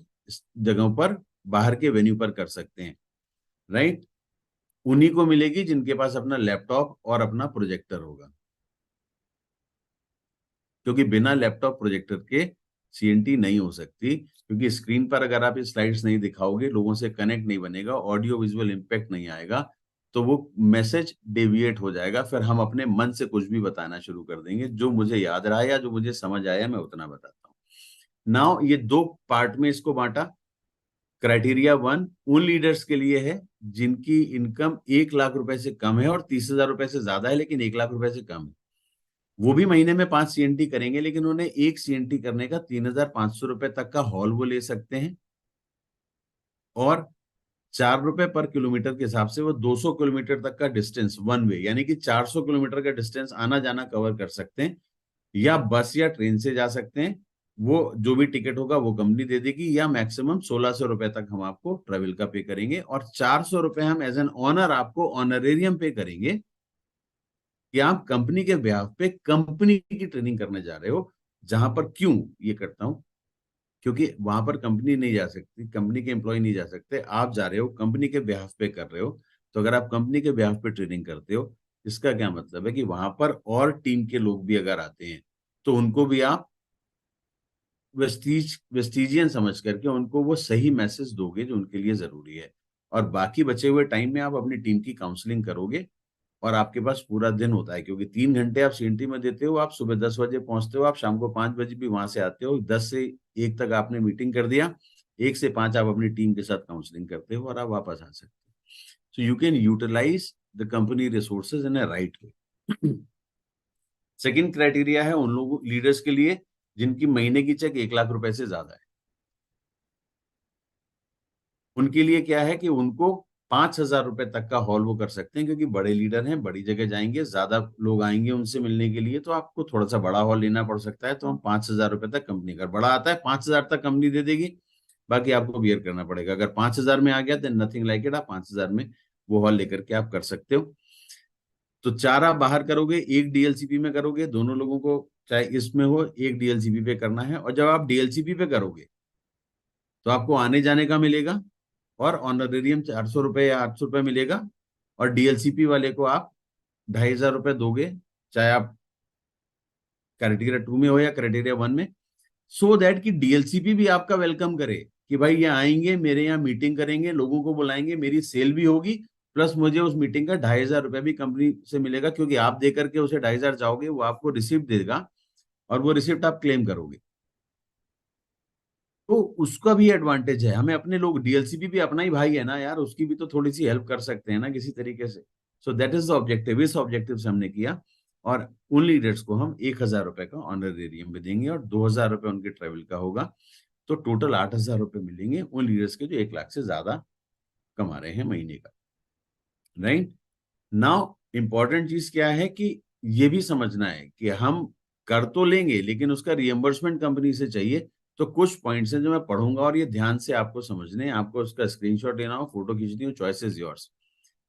जगहों पर बाहर के वेन्यू पर कर सकते हैं, राइट। उन्हीं को मिलेगी जिनके पास अपना लैपटॉप और अपना प्रोजेक्टर होगा, क्योंकि बिना लैपटॉप प्रोजेक्टर के CNT नहीं हो सकती, क्योंकि स्क्रीन पर अगर आप ये स्लाइड्स नहीं दिखाओगे, लोगों से कनेक्ट नहीं बनेगा, ऑडियो विजुअल इंपैक्ट नहीं आएगा, तो वो मैसेज डेविएट हो जाएगा, फिर हम अपने मन से कुछ भी बताना शुरू कर देंगे। जो मुझे याद रहा या जो मुझे समझ आया मैं उतना बताता हूँ। नाउ ये 2 पार्ट में इसको बांटा। क्राइटेरिया 1 उन लीडर्स के लिए है जिनकी इनकम 1 लाख रुपए से कम है और 30,000 रुपए से ज्यादा है लेकिन 1 लाख रुपए से कम है। वो भी महीने में 5 CNT करेंगे, लेकिन उन्हें 1 CNT करने का 3,500 रुपए तक का हॉल वो ले सकते हैं, और 4 रुपए पर किलोमीटर के हिसाब से वो 200 किलोमीटर तक का डिस्टेंस वन वे, यानी कि 400 किलोमीटर का डिस्टेंस आना जाना कवर कर सकते हैं, या बस या ट्रेन से जा सकते हैं। वो जो भी टिकट होगा वो कंपनी दे देगी, या मैक्सिमम 1,600 रुपए तक हम आपको ट्रेवल का पे करेंगे, और 400 रुपए हम एज एन ऑनर आपको ऑनरेरियम पे करेंगे कि आप कंपनी के ब्याह पे कंपनी की ट्रेनिंग करने जा रहे हो। जहां पर क्यों ये करता हूं, क्योंकि वहां पर कंपनी नहीं जा सकती, कंपनी के एम्प्लॉय नहीं जा सकते, आप जा रहे हो कंपनी के ब्याह पे कर रहे हो। तो अगर आप कंपनी के ब्याह पे ट्रेनिंग करते हो, इसका क्या मतलब है कि वहां पर और टीम के लोग भी अगर आते हैं तो उनको भी आप वेस्टिजियन समझ करके उनको वो सही मैसेज दोगे जो उनके लिए जरूरी है। और बाकी बचे हुए टाइम में आप अपनी टीम की काउंसलिंग करोगे, और आपके पास पूरा दिन होता है, क्योंकि 3 घंटे आप CNT में देते हो। आप सुबह 10 बजे पहुंचते हो, आप शाम को 5 बजे भी वहां से आते हो। 10 से 1 तक आपने मीटिंग कर दिया, 1 से 5 आप अपनी टीम के साथ काउंसलिंग करते हो और आप वापस आ सकते हो। So you can utilise the company resources in a right way. Second criteria है उन लोगों लीडर्स के लिए जिनकी महीने की चेक 1 लाख रुपए से ज्यादा है। उनके लिए क्या है कि उनको 5,000 रुपए तक का हॉल वो कर सकते हैं, क्योंकि बड़े लीडर हैं, बड़ी जगह जाएंगे, ज्यादा लोग आएंगे उनसे मिलने के लिए, तो आपको थोड़ा सा बड़ा हॉल लेना पड़ सकता है। तो हम 5,000 रुपए तक कंपनी का बड़ा आता है, 5,000 तक कंपनी दे देगी, बाकी आपको बियर करना पड़ेगा। अगर 5,000 में आ गया देन नथिंग लाइक इट, आप 5,000 में वो हॉल लेकर के आप कर सकते हो। तो 4 आप बाहर करोगे, 1 DLCP में करोगे, दोनों लोगों को चाहे इसमें हो 1 DLCP पे करना है। और जब आप DLCP पे करोगे तो आपको आने जाने का मिलेगा, और ऑनरेरियम 400 रुपए या 800 रुपए मिलेगा, और DLCP वाले को आप 2,500 रुपए दोगे, चाहे आप क्राइटेरिया 2 में हो या क्राइटेरिया 1 में, सो दैट कि DLCP भी आपका वेलकम करे कि भाई ये आएंगे मेरे यहाँ मीटिंग करेंगे, लोगों को बुलाएंगे, मेरी सेल भी होगी, प्लस मुझे उस मीटिंग का 2,500 रुपए भी कंपनी से मिलेगा, क्योंकि आप दे करके उसे 2,500 जाओगे, वो आपको रिसिप्ट देगा और वो रिसिप्ट आप क्लेम करोगे। तो उसका भी एडवांटेज है। हमें अपने लोग, DLCP भी अपना ही भाई है ना यार, उसकी भी तो थोड़ी सी हेल्प कर सकते हैं ना किसी तरीके से। So that is the objective, इस ऑब्जेक्टिव से हमने किया। और उन लीडर्स को हम 1,000 रुपए का ऑनरेरियम भी देंगे, और 2,000 रुपए उनके ट्रेवल का होगा। तो टोटल 8,000 रुपए मिलेंगे उन लीडर्स के जो 1 लाख से ज्यादा कमा रहे हैं महीने का। राइट नाउ इंपॉर्टेंट चीज क्या है कि ये भी समझना है कि हम कर तो लेंगे लेकिन उसका रिएम्बर्समेंट कंपनी से चाहिए। तो कुछ पॉइंट्स हैं जो मैं पढ़ूंगा, और ये ध्यान से आपको समझने हैं, आपको उसका स्क्रीनशॉट लेना हो, फोटो खींचनी हो, choice is yours.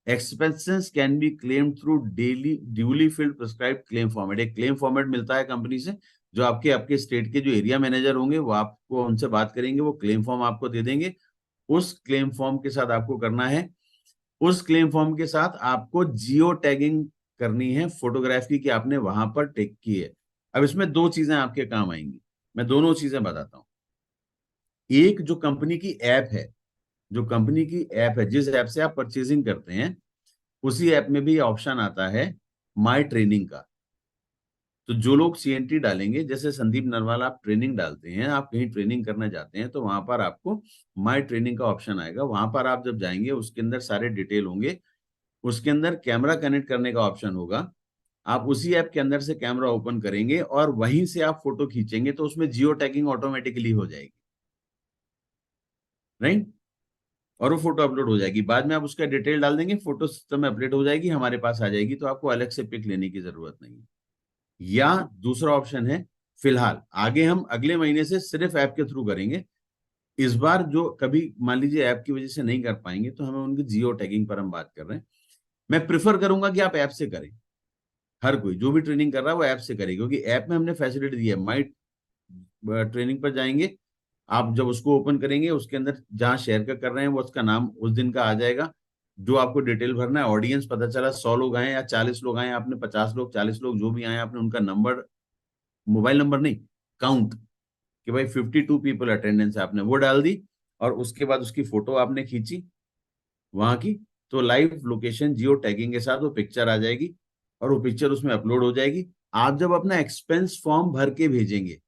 Expenses can be claimed through daily duly field prescribed claim format. एक क्लेम फॉर्मेट मिलता है कंपनी से, जो आपके आपके स्टेट के जो एरिया मैनेजर होंगे वो आपको उनसे बात करेंगे, वो क्लेम फॉर्म आपको दे देंगे। उस क्लेम फॉर्म के साथ आपको करना है, उस क्लेम फॉर्म के साथ आपको जियो टैगिंग करनी है फोटोग्राफी की, आपने वहां पर टेक की है। अब इसमें 2 चीजें आपके काम आएंगी, मैं दोनों चीजें बताता हूँ। एक जो कंपनी की ऐप है, जो कंपनी की ऐप है, जिस ऐप से आप परचेजिंग करते हैं, उसी ऐप में भी ऑप्शन आता है माई ट्रेनिंग का। तो जो लोग CNT डालेंगे, जैसे संदीप नरवाल आप ट्रेनिंग डालते हैं, आप कहीं ट्रेनिंग करने जाते हैं, तो वहां पर आपको माई ट्रेनिंग का ऑप्शन आएगा। वहां पर आप जब जाएंगे उसके अंदर सारे डिटेल होंगे, उसके अंदर कैमरा कनेक्ट करने का ऑप्शन होगा। आप उसी ऐप के अंदर से कैमरा ओपन करेंगे और वहीं से आप फोटो खींचेंगे, तो उसमें जियो टैगिंग ऑटोमेटिकली हो जाएगी। राइट, और वो फोटो अपलोड हो जाएगी। बाद में आप उसका डिटेल डाल देंगे, फोटो सिस्टम में अपडेट हो जाएगी, हमारे पास आ जाएगी, तो आपको अलग से पिक लेने की जरूरत नहीं है। या दूसरा ऑप्शन है, फिलहाल आगे हम अगले महीने से सिर्फ ऐप के थ्रू करेंगे। इस बार जो कभी मान लीजिए ऐप की वजह से नहीं कर पाएंगे, तो हमें उनकी जियो टैगिंग पर हम बात कर रहे हैं। मैं प्रिफर करूंगा कि आप ऐप से करें, हर कोई जो भी ट्रेनिंग कर रहा है वो ऐप से करे, क्योंकि ऐप में हमने फैसिलिटी दी है। माई ट्रेनिंग पर जाएंगे, आप जब उसको ओपन करेंगे, उसके अंदर जहां शेयर का कर रहे हैं वो उसका नाम उस दिन का आ जाएगा, जो आपको डिटेल भरना है। ऑडियंस पता चला 100 लोग आए या 40 लोग आए, आपने 50 लोग 40 लोग जो भी आए, आपने उनका नंबर, मोबाइल नंबर नहीं, काउंट, कि भाई 52 पीपल अटेंडेंस है, आपने वो डाल दी, और उसके बाद उसकी फोटो आपने खींची वहां की, तो लाइव लोकेशन जियो टैगिंग के साथ वो पिक्चर आ जाएगी, और वो पिक्चर उसमें अपलोड हो जाएगी। आप जब अपना एक्सपेंस फॉर्म भर के भेजेंगे,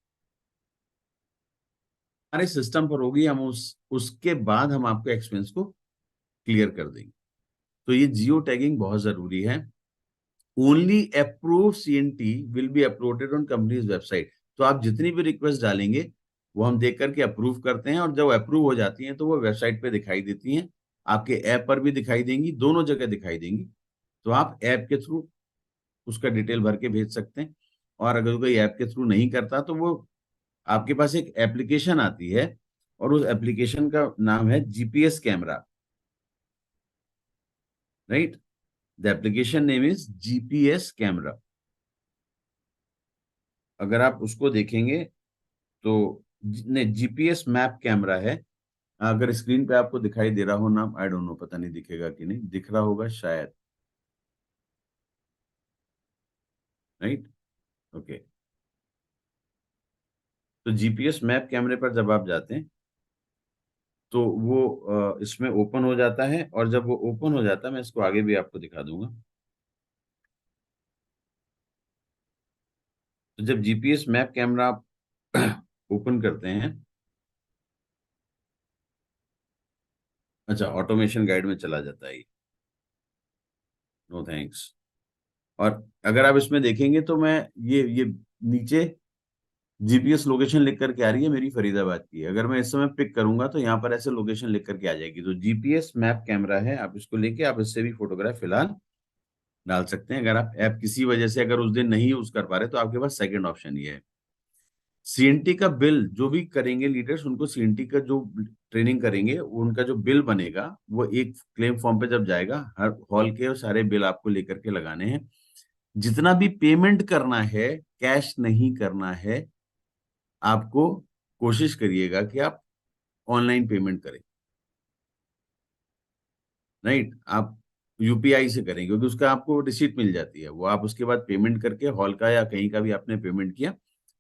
हमारे सिस्टम पर होगी, हम उसके बाद हम आपको एक्सपेंस को क्लियर कर देंगे। तो ये जियो टैगिंग बहुत जरूरी है। Only approve CNT will be uploaded on companies website. तो आप जितनी भी रिक्वेस्ट डालेंगे वो हम देख करके अप्रूव करते हैं, और जब अप्रूव हो जाती हैं तो वो वेबसाइट पे दिखाई देती हैं, आपके ऐप पर भी दिखाई देंगी, दोनों जगह दिखाई देंगी। तो आप ऐप के थ्रू उसका डिटेल भर के भेज सकते हैं। और अगर कोई ऐप के थ्रू नहीं करता तो वो आपके पास एक एप्लीकेशन आती है, और उस एप्लीकेशन का नाम है GPS camera, right. The application name is GPS camera. अगर आप उसको देखेंगे तो नहीं, जीपीएस मैप कैमरा है। अगर स्क्रीन पे आपको दिखाई दे रहा हो नाम, आई डोंट नो, पता नहीं दिखेगा कि नहीं, दिख रहा होगा शायद, राइट। ओके। तो जीपीएस मैप कैमरे पर जब आप जाते हैं तो वो इसमें ओपन हो जाता है, और जब वो ओपन हो जाता है, मैं इसको आगे भी आपको दिखा दूंगा। तो जब जीपीएस मैप कैमरा आप ओपन करते हैं, अच्छा, ऑटोमेशन गाइड में चला जाता है, नो थैंक्स। और अगर आप इसमें देखेंगे तो मैं ये नीचे जीपीएस लोकेशन लिख करके आ रही है, मेरी फरीदाबाद की। अगर मैं इस समय पिक करूंगा तो यहाँ पर ऐसे लोकेशन लिख करके आ जाएगी। तो जीपीएस मैप कैमरा है, आप इसको लेके आप इससे भी फोटोग्राफ फिलहाल डाल सकते हैं। अगर आप ऐप किसी वजह से अगर उस दिन नहीं यूज कर पा रहे तो आपके पास सेकंड ऑप्शन ये है। सीएनटी का बिल जो भी करेंगे लीडर्स, उनको सीएनटी का जो ट्रेनिंग करेंगे उनका जो बिल बनेगा वो एक क्लेम फॉर्म पे जब जाएगा, हर हॉल के और सारे बिल आपको लेकर के लगाने हैं। जितना भी पेमेंट करना है, कैश नहीं करना है आपको। कोशिश करिएगा कि आप ऑनलाइन पेमेंट करें, राइट। आप यूपीआई से करें, क्योंकि उसका आपको रिसीट मिल जाती है, वो आप उसके बाद पेमेंट करके हॉल का या कहीं का भी आपने पेमेंट किया,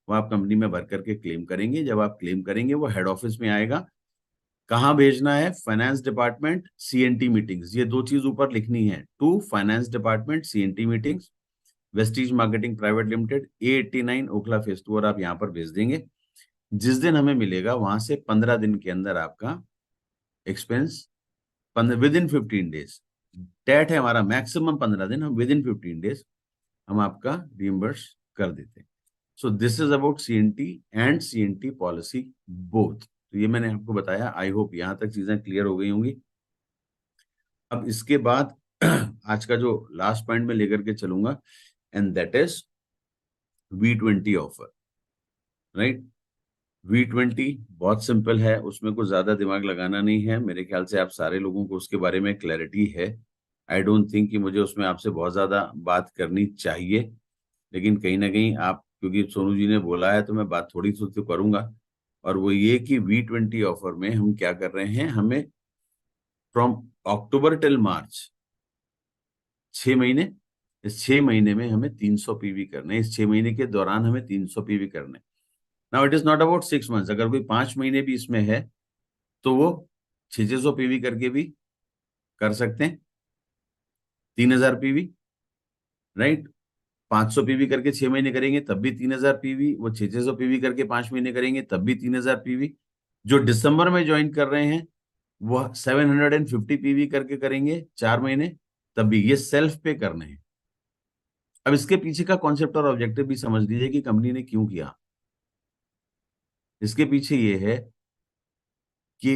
वो आप कंपनी में भर करके क्लेम करेंगे। जब आप क्लेम करेंगे वो हेड ऑफिस में आएगा। कहाँ भेजना है? फाइनेंस डिपार्टमेंट सीएनटी मीटिंग्स, ये दो चीज ऊपर लिखनी है, to finance department CNT meetings, Vestige marketing private limited, A89 Okhla phase 2, और आप यहाँ पर भेज देंगे। जिस दिन हमें मिलेगा वहां से 15 दिन के अंदर आपका expense, within 15 days, date है हमारा मैक्सिमम 15 दिन, हम विद इन 15 डेज हम आपका रिइम्बर्स कर देते हैं। सो this is about CNT and CNT policy both. तो ये मैंने आपको बताया, आई होप यहाँ तक चीजें क्लियर हो गई होंगी। अब इसके बाद आज का जो लास्ट पॉइंट में लेकर के चलूंगा, and that is V20 offer, right. V20 बहुत सिंपल है, उसमें कुछ ज्यादा दिमाग लगाना नहीं है। मेरे ख्याल से आप सारे लोगों को उसके बारे में क्लैरिटी है। आई डोंट थिंक कि मुझे उसमें आपसे बहुत ज्यादा बात करनी चाहिए, लेकिन कहीं ना कहीं आप, क्योंकि सोनू जी ने बोला है, तो मैं बात थोड़ी सी तो करूंगा। और वो ये कि V20 ऑफर में हम क्या कर रहे हैं, हमें फ्रॉम अक्टूबर टिल मार्च 6 महीने, इस 6 महीने में हमें 300 पीवी करने, इस 6 महीने के दौरान हमें 300 पीवी करने। Now it is not about 6 months, अगर कोई 5 महीने भी इसमें है तो वो 600 पीवी करके भी कर सकते हैं, 3000 पीवी, राइट। 500 पीवी करके 6 महीने करेंगे तब भी 3000 पीवी, वो 600 पीवी करके 5 महीने करेंगे तब भी 3000 पीवी। जो दिसंबर में ज्वाइन कर रहे हैं वो 750 पीवी करके करेंगे 4 महीने, तब भी। ये सेल्फ पे करने हैं। अब इसके पीछे का कॉन्सेप्ट और ऑब्जेक्टिव भी समझ लीजिए कि कंपनी ने क्यों किया। इसके पीछे ये है कि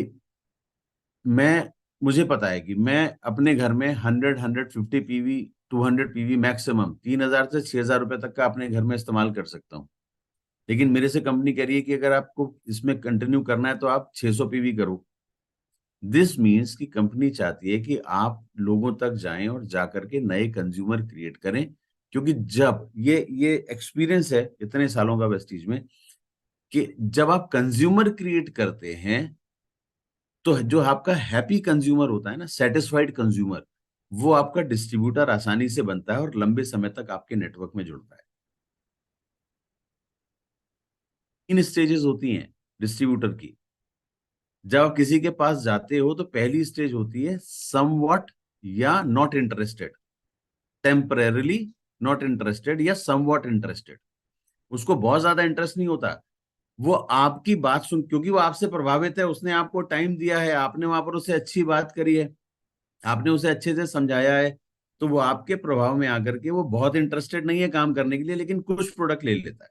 मैं मुझे पता है कि मैं अपने घर में 100-150 पीवी, 200 पीवी मैक्सिमम, 3000 से 6000 रुपए तक का अपने घर में इस्तेमाल कर सकता हूँ। लेकिन मेरे से कंपनी कह रही है कि अगर आपको इसमें कंटिन्यू करना है तो आप 600 पीवी करो। दिस मीन्स कि कंपनी चाहती है कि आप लोगों तक जाएं और जाकर के नए कंज्यूमर क्रिएट करें। क्योंकि जब ये एक्सपीरियंस है इतने सालों का वेस्टीज में, कि जब आप कंज्यूमर क्रिएट करते हैं तो जो आपका हैप्पी कंज्यूमर होता है ना, सेटिस्फाइड कंज्यूमर, वो आपका डिस्ट्रीब्यूटर आसानी से बनता है और लंबे समय तक आपके नेटवर्क में जुड़ता है। 3 स्टेजेस होती हैं डिस्ट्रीब्यूटर की। जब आप किसी के पास जाते हो तो पहली स्टेज होती है समवॉट या not interested, temporarily not interested या समवॉट इंटरेस्टेड। उसको बहुत ज्यादा इंटरेस्ट नहीं होता, वो आपकी बात सुन, क्योंकि वो आपसे प्रभावित है, उसने आपको टाइम दिया है, आपने वहां पर उसे अच्छी बात करी है, आपने उसे अच्छे से समझाया है, तो वो आपके प्रभाव में आकर के वो बहुत इंटरेस्टेड नहीं है काम करने के लिए, लेकिन कुछ प्रोडक्ट ले लेता है।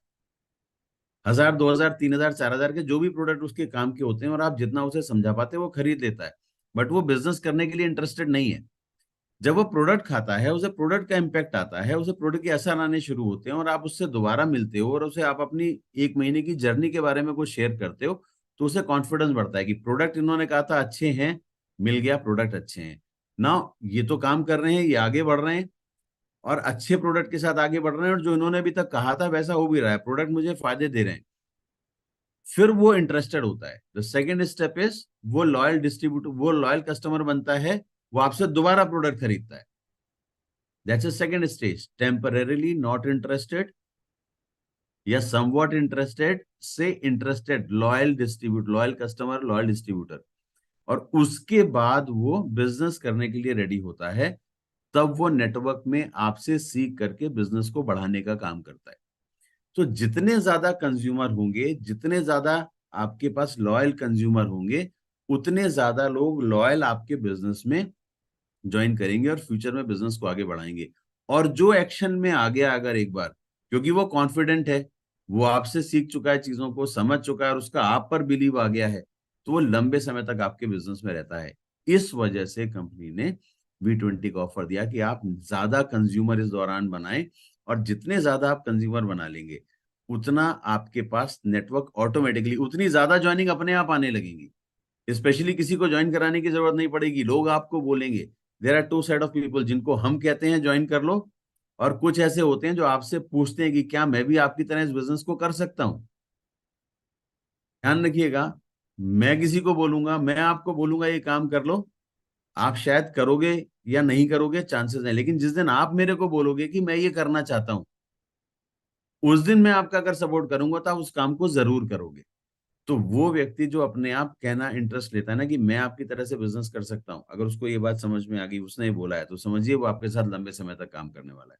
1000, 2000, 3000, 4000 के जो भी प्रोडक्ट उसके काम के होते हैं, और आप जितना उसे समझा पाते हैं वो खरीद लेता है, बट वो बिजनेस करने के लिए इंटरेस्टेड नहीं है। जब वो प्रोडक्ट खाता है, उसे प्रोडक्ट का इम्पैक्ट आता है, उसे प्रोडक्ट के असर आने शुरू होते हैं, और आप उससे दोबारा मिलते हो और उसे आप अपनी 1 महीने की जर्नी के बारे में कुछ शेयर करते हो, तो उसे कॉन्फिडेंस बढ़ता है कि प्रोडक्ट इन्होंने कहा था अच्छे हैं, मिल गया, प्रोडक्ट अच्छे हैं ना, ये तो काम कर रहे हैं, ये आगे बढ़ रहे हैं, और अच्छे प्रोडक्ट के साथ आगे बढ़ रहे हैं, और जो इन्होंने अभी तक कहा था वैसा हो भी रहा है, प्रोडक्ट मुझे फायदे दे रहे हैं, फिर वो इंटरेस्टेड होता है। द सेकेंड स्टेप इज, वो लॉयल डिस्ट्रीब्यूटर, वो लॉयल कस्टमर बनता है, वो आपसे दोबारा प्रोडक्ट खरीदता है। That's a second stage, temporarily not interested या समवॉट इंटरेस्टेड से interested, loyal distributor, loyal customer, loyal distributor, और उसके बाद वो बिजनेस करने के लिए रेडी होता है। तब वो नेटवर्क में आपसे सीख करके बिजनेस को बढ़ाने का काम करता है। तो जितने ज्यादा कंज्यूमर होंगे, जितने ज्यादा आपके पास लॉयल कंज्यूमर होंगे, उतने ज्यादा लोग लॉयल आपके बिजनेस में ज्वाइन करेंगे और फ्यूचर में बिजनेस को आगे बढ़ाएंगे। और जो एक्शन में आ गया अगर एक बार, क्योंकि वो कॉन्फिडेंट है, वो आपसे सीख चुका है, चीजों को समझ चुका है, और उसका आप पर बिलीव आ गया है, तो वो लंबे समय तक आपके बिजनेस में रहता है। इस वजह से कंपनी ने V20 का ऑफर दिया कि आप ज्यादा कंज्यूमर इस दौरान बनाएं, और जितने ज्यादा आप कंज्यूमर बना लेंगे, उतना आपके पास नेटवर्क ऑटोमेटिकली, उतनी ज्यादा ज्वाइनिंग अपने आप आने लगेंगी। स्पेशली किसी को ज्वाइन कराने की जरूरत नहीं पड़ेगी, लोग आपको बोलेंगे। There are two side of people, जिनको हम कहते हैं ज्वाइन कर लो, और कुछ ऐसे होते हैं जो आपसे पूछते हैं कि क्या मैं भी आपकी तरह इस बिजनेस को कर सकता हूं। ध्यान रखिएगा, मैं किसी को बोलूंगा, मैं आपको बोलूंगा ये काम कर लो, आप शायद करोगे या नहीं करोगे, चांसेस हैं, लेकिन जिस दिन आप मेरे को बोलोगे कि मैं ये करना चाहता हूं, उस दिन मैं आपका अगर सपोर्ट करूंगा तो आप उस काम को जरूर करोगे। तो वो व्यक्ति जो अपने आप कहना इंटरेस्ट लेता है ना कि मैं आपकी तरह से बिजनेस कर सकता हूं, अगर उसको ये बात समझ में आ गई, उसने ही बोला है, तो समझिए वो आपके साथ लंबे समय तक काम करने वाला है।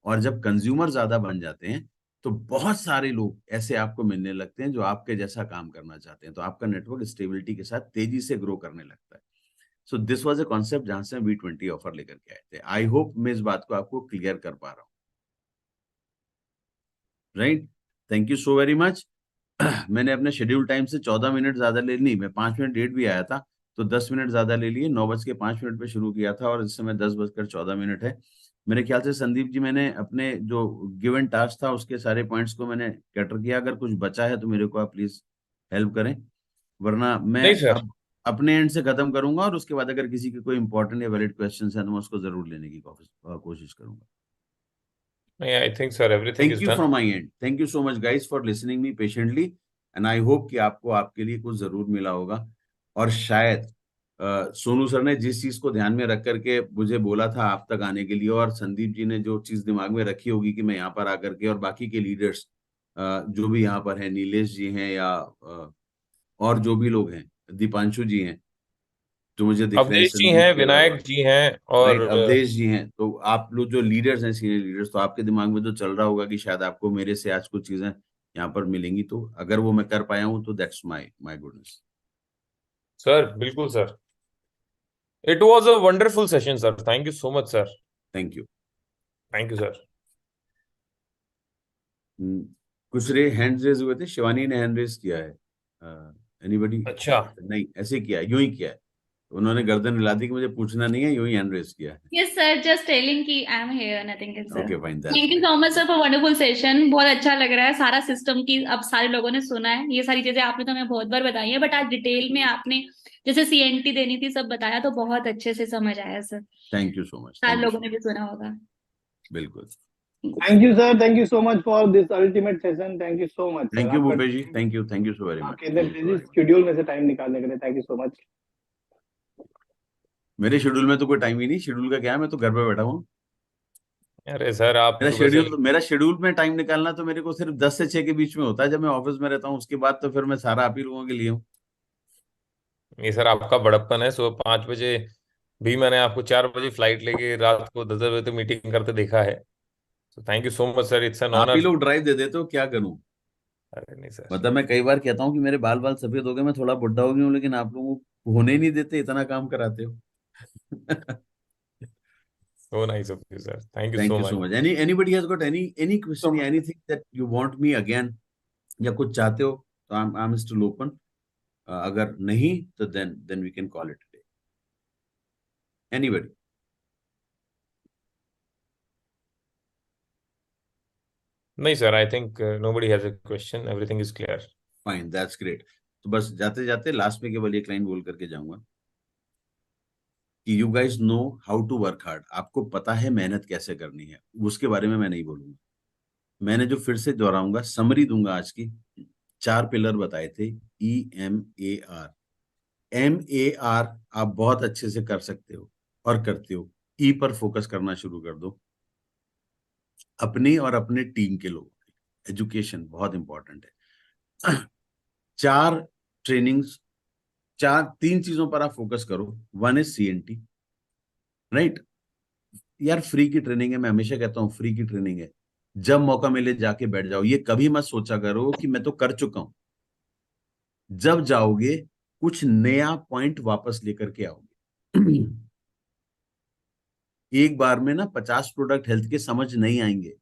और जब कंज्यूमर ज्यादा बन जाते हैं, तो बहुत सारे लोग ऐसे आपको मिलने लगते हैं जो आपके जैसा काम करना चाहते हैं, तो आपका नेटवर्क स्टेबिलिटी के साथ तेजी से ग्रो करने लगता है। So this was a concept जहां से हम V20 ऑफर लेकर के आए थे। आई होप मैं इस बात को आपको क्लियर कर पा रहा हूँ। Right, thank you so very much. मैंने अपने शेड्यूल टाइम से 14 मिनट ज्यादा ले ली, मैं 5 मिनट लेट भी आया था, तो 10 मिनट ज्यादा ले लिए। 9:05 पे शुरू किया था, और इस समय 10:14 है। मेरे ख्याल से संदीप जी, मैंने अपने जो गिवन टास्क था उसके सारे पॉइंट्स को मैंने कैटर किया। अगर कुछ बचा है तो मेरे को आप प्लीज हेल्प करें, वरना मैं नहीं सर। अब अपने एंड से खत्म करूंगा, और उसके बाद अगर किसी के कोई इंपॉर्टेंट या वैलिड क्वेश्चन है तो मैं उसको जरूर लेने की कोशिश करूंगा। नहीं, I think sir everything thank is you done. From my and, thank you so much guys for listening me patiently, and I hope कि आपको आपके लिए कुछ जरूर मिला होगा। और शायद सोनू सर ने जिस चीज को ध्यान में रख करके मुझे बोला था आप तक आने के लिए, और संदीप जी ने जो चीज दिमाग में रखी होगी कि मैं यहाँ पर आकर के, और बाकी के लीडर्स जो भी यहाँ पर हैं, नीलेश जी हैं या और जो भी लोग हैं, दीपांशु जी हैं जो मुझे दिख रहे हैं अवधेश जी संदीप हैं, के अलावा, विनायक जी हैं, और राइट, अवधेश जी हैं, तो आप लोग जो लीडर्स हैं, सीनियर लीडर्स, तो आपके दिमाग में तो चल रहा होगा कि शायद आपको मेरे से आज कुछ चीजें यहाँ पर मिलेंगी, तो अगर वो मैं कर पाया हूँ तो that's my my goodness. Sir बिल्कुल sir, it was a wonderful session sir, thank you so much sir. Thank you. Thank you sir. कुछ रे हैंड रेज हुए थे, शिवानी ने हैंड रेज किया है, एनीबडी? अच्छा। नहीं, ऐसे किया है, यूं ही किया है, उन्होंने गर्दन हिला दी कि मुझे पूछना नहीं है, यूं ही हैंड रेज किया है। Yes, sir. Just telling कि I am here. Nothing else, sir. Okay fine, that's Thank you fine. so much, sir, for wonderful session. बहुत अच्छा लग रहा है सारा सिस्टम की, अब सारे लोगों ने सुना है। ये सारी चीजें आपने तो हमें बहुत बार बताई है, बट आज डिटेल में आपने जैसे CNT देनी थी सब बताया, तो बहुत अच्छे से समझ आया sir. Thank you so much, सारे थैंक यू लोगों सो ने मच। भी सुना होगा। बिल्कुल। Thank you sir, thank you so much for this ultimate session. Thank you so much sir, thank you आपका Bhupesh ji, time, thank you so very much, आपके इतने thank you so busy very much. Schedule में से time निकालने के लिए thank you so much. मेरे schedule में तो कोई टाइम ही नहीं, शेड्यूल का क्या है, मैं तो घर पे बैठा हूँ। अरे सर आप सुबह से मेरा शेड्यूल में टाइम निकालना तो मेरे को सिर्फ 10 से 6 के बीच में होता है, जब मैं ऑफिस में रहता हूँ, उसके बाद तो फिर मैं सारा आप ही लोगों के लिए हूँ। ये सर आपका बड़प्पन है। सुबह 5 बजे भी मैंने आपको 4 बजे फ्लाइट लेके रात को 10 बजे तक मीटिंग करते देखा है। तो thank you so much sir, it's an आप ही ऑनर। लोग ड्राइव दे देते हो, क्या करूँ। अरे नहीं सर। मतलब मैं कई बार कहता हूँ कि मेरे बाल बाल सफेद हो गए, मैं थोड़ा बुढ़ा हो गया हूँ, लेकिन आप लोगों को होने ही नहीं देते, इतना काम कराते हो। So nice of you sir, thank you thank so you so much. Much. Anybody has got any question या anything that you want me again, या कुछ चाहते हो तो आई एम स्टिल ओपन। अगर नहीं तो then we can call it day. Anybody? नहीं sir, I think nobody has a question, everything is clear. Fine, that's great. तो बस जाते जाते लास्ट में केवल एक लाइन बोल करके जाऊंगा कि you guys know how to work hard. आपको पता है मेहनत कैसे करनी है, उसके बारे में मैं नहीं बोलूंगा। मैंने जो फिर से दोहराऊंगा, समरी दूंगा आज की। 4 पिलर बताए थे, EMAR। MAR आप बहुत अच्छे से कर सकते हो और करते हो। ई पर फोकस करना शुरू कर दो, अपनी और अपने टीम के लोगों की। एजुकेशन बहुत इंपॉर्टेंट है। 4 ट्रेनिंग्स, 3 चीजों पर आप फोकस करो। 1 इज CNT, राइट? यार फ्री की ट्रेनिंग है, मैं हमेशा कहता हूँ फ्री की ट्रेनिंग है। जब मौका मिले जाके बैठ जाओ। ये कभी मत सोचा करो कि मैं तो कर चुका हूं। जब जाओगे कुछ नया पॉइंट वापस लेकर के आओगे। एक बार में ना 50 प्रोडक्ट हेल्थ के समझ नहीं आएंगे।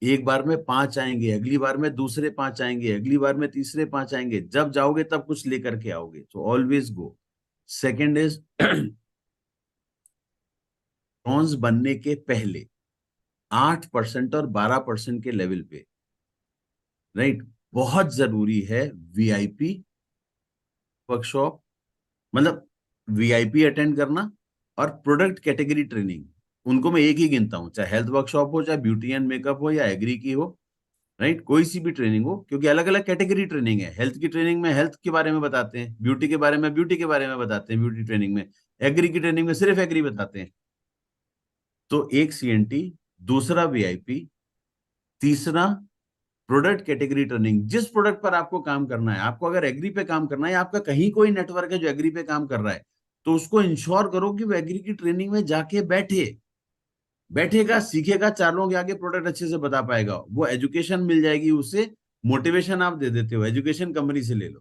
एक बार में 5 आएंगे, अगली बार में दूसरे 5 आएंगे, अगली बार में तीसरे 5 आएंगे। जब जाओगे तब कुछ लेकर के आओगे, तो always go. Second is bronze बनने के पहले 8% और 12% के लेवल पे, राइट, बहुत जरूरी है VIP वर्कशॉप, मतलब VIP अटेंड करना, और प्रोडक्ट कैटेगरी ट्रेनिंग। उनको मैं एक ही गिनता हूं, चाहे हेल्थ वर्कशॉप हो, चाहे ब्यूटी एंड मेकअप हो, या एग्री की हो, राइट, कोई सी भी ट्रेनिंग हो, क्योंकि अलग अलग कैटेगरी ट्रेनिंग है। हेल्थ की ट्रेनिंग में हेल्थ के बारे में बताते हैं, ब्यूटी के बारे में ब्यूटी के बारे में बताते हैं ब्यूटी ट्रेनिंग में, एग्री की ट्रेनिंग में सिर्फ एग्री बताते हैं। तो एक CNT, दूसरा VIP, तीसरा प्रोडक्ट कैटेगरी ट्रेनिंग। जिस प्रोडक्ट पर आपको काम करना है, आपको अगर एग्री पे काम करना है, आपका कहीं कोई नेटवर्क है जो एग्री पे काम कर रहा है, तो उसको इंश्योर करो कि वो एग्री की ट्रेनिंग में जाके बैठेगा, सीखेगा, 4 लोगों के आगे प्रोडक्ट अच्छे से बता पाएगा। वो एजुकेशन मिल जाएगी उसे। मोटिवेशन आप दे देते हो, एजुकेशन कंपनी से ले लो,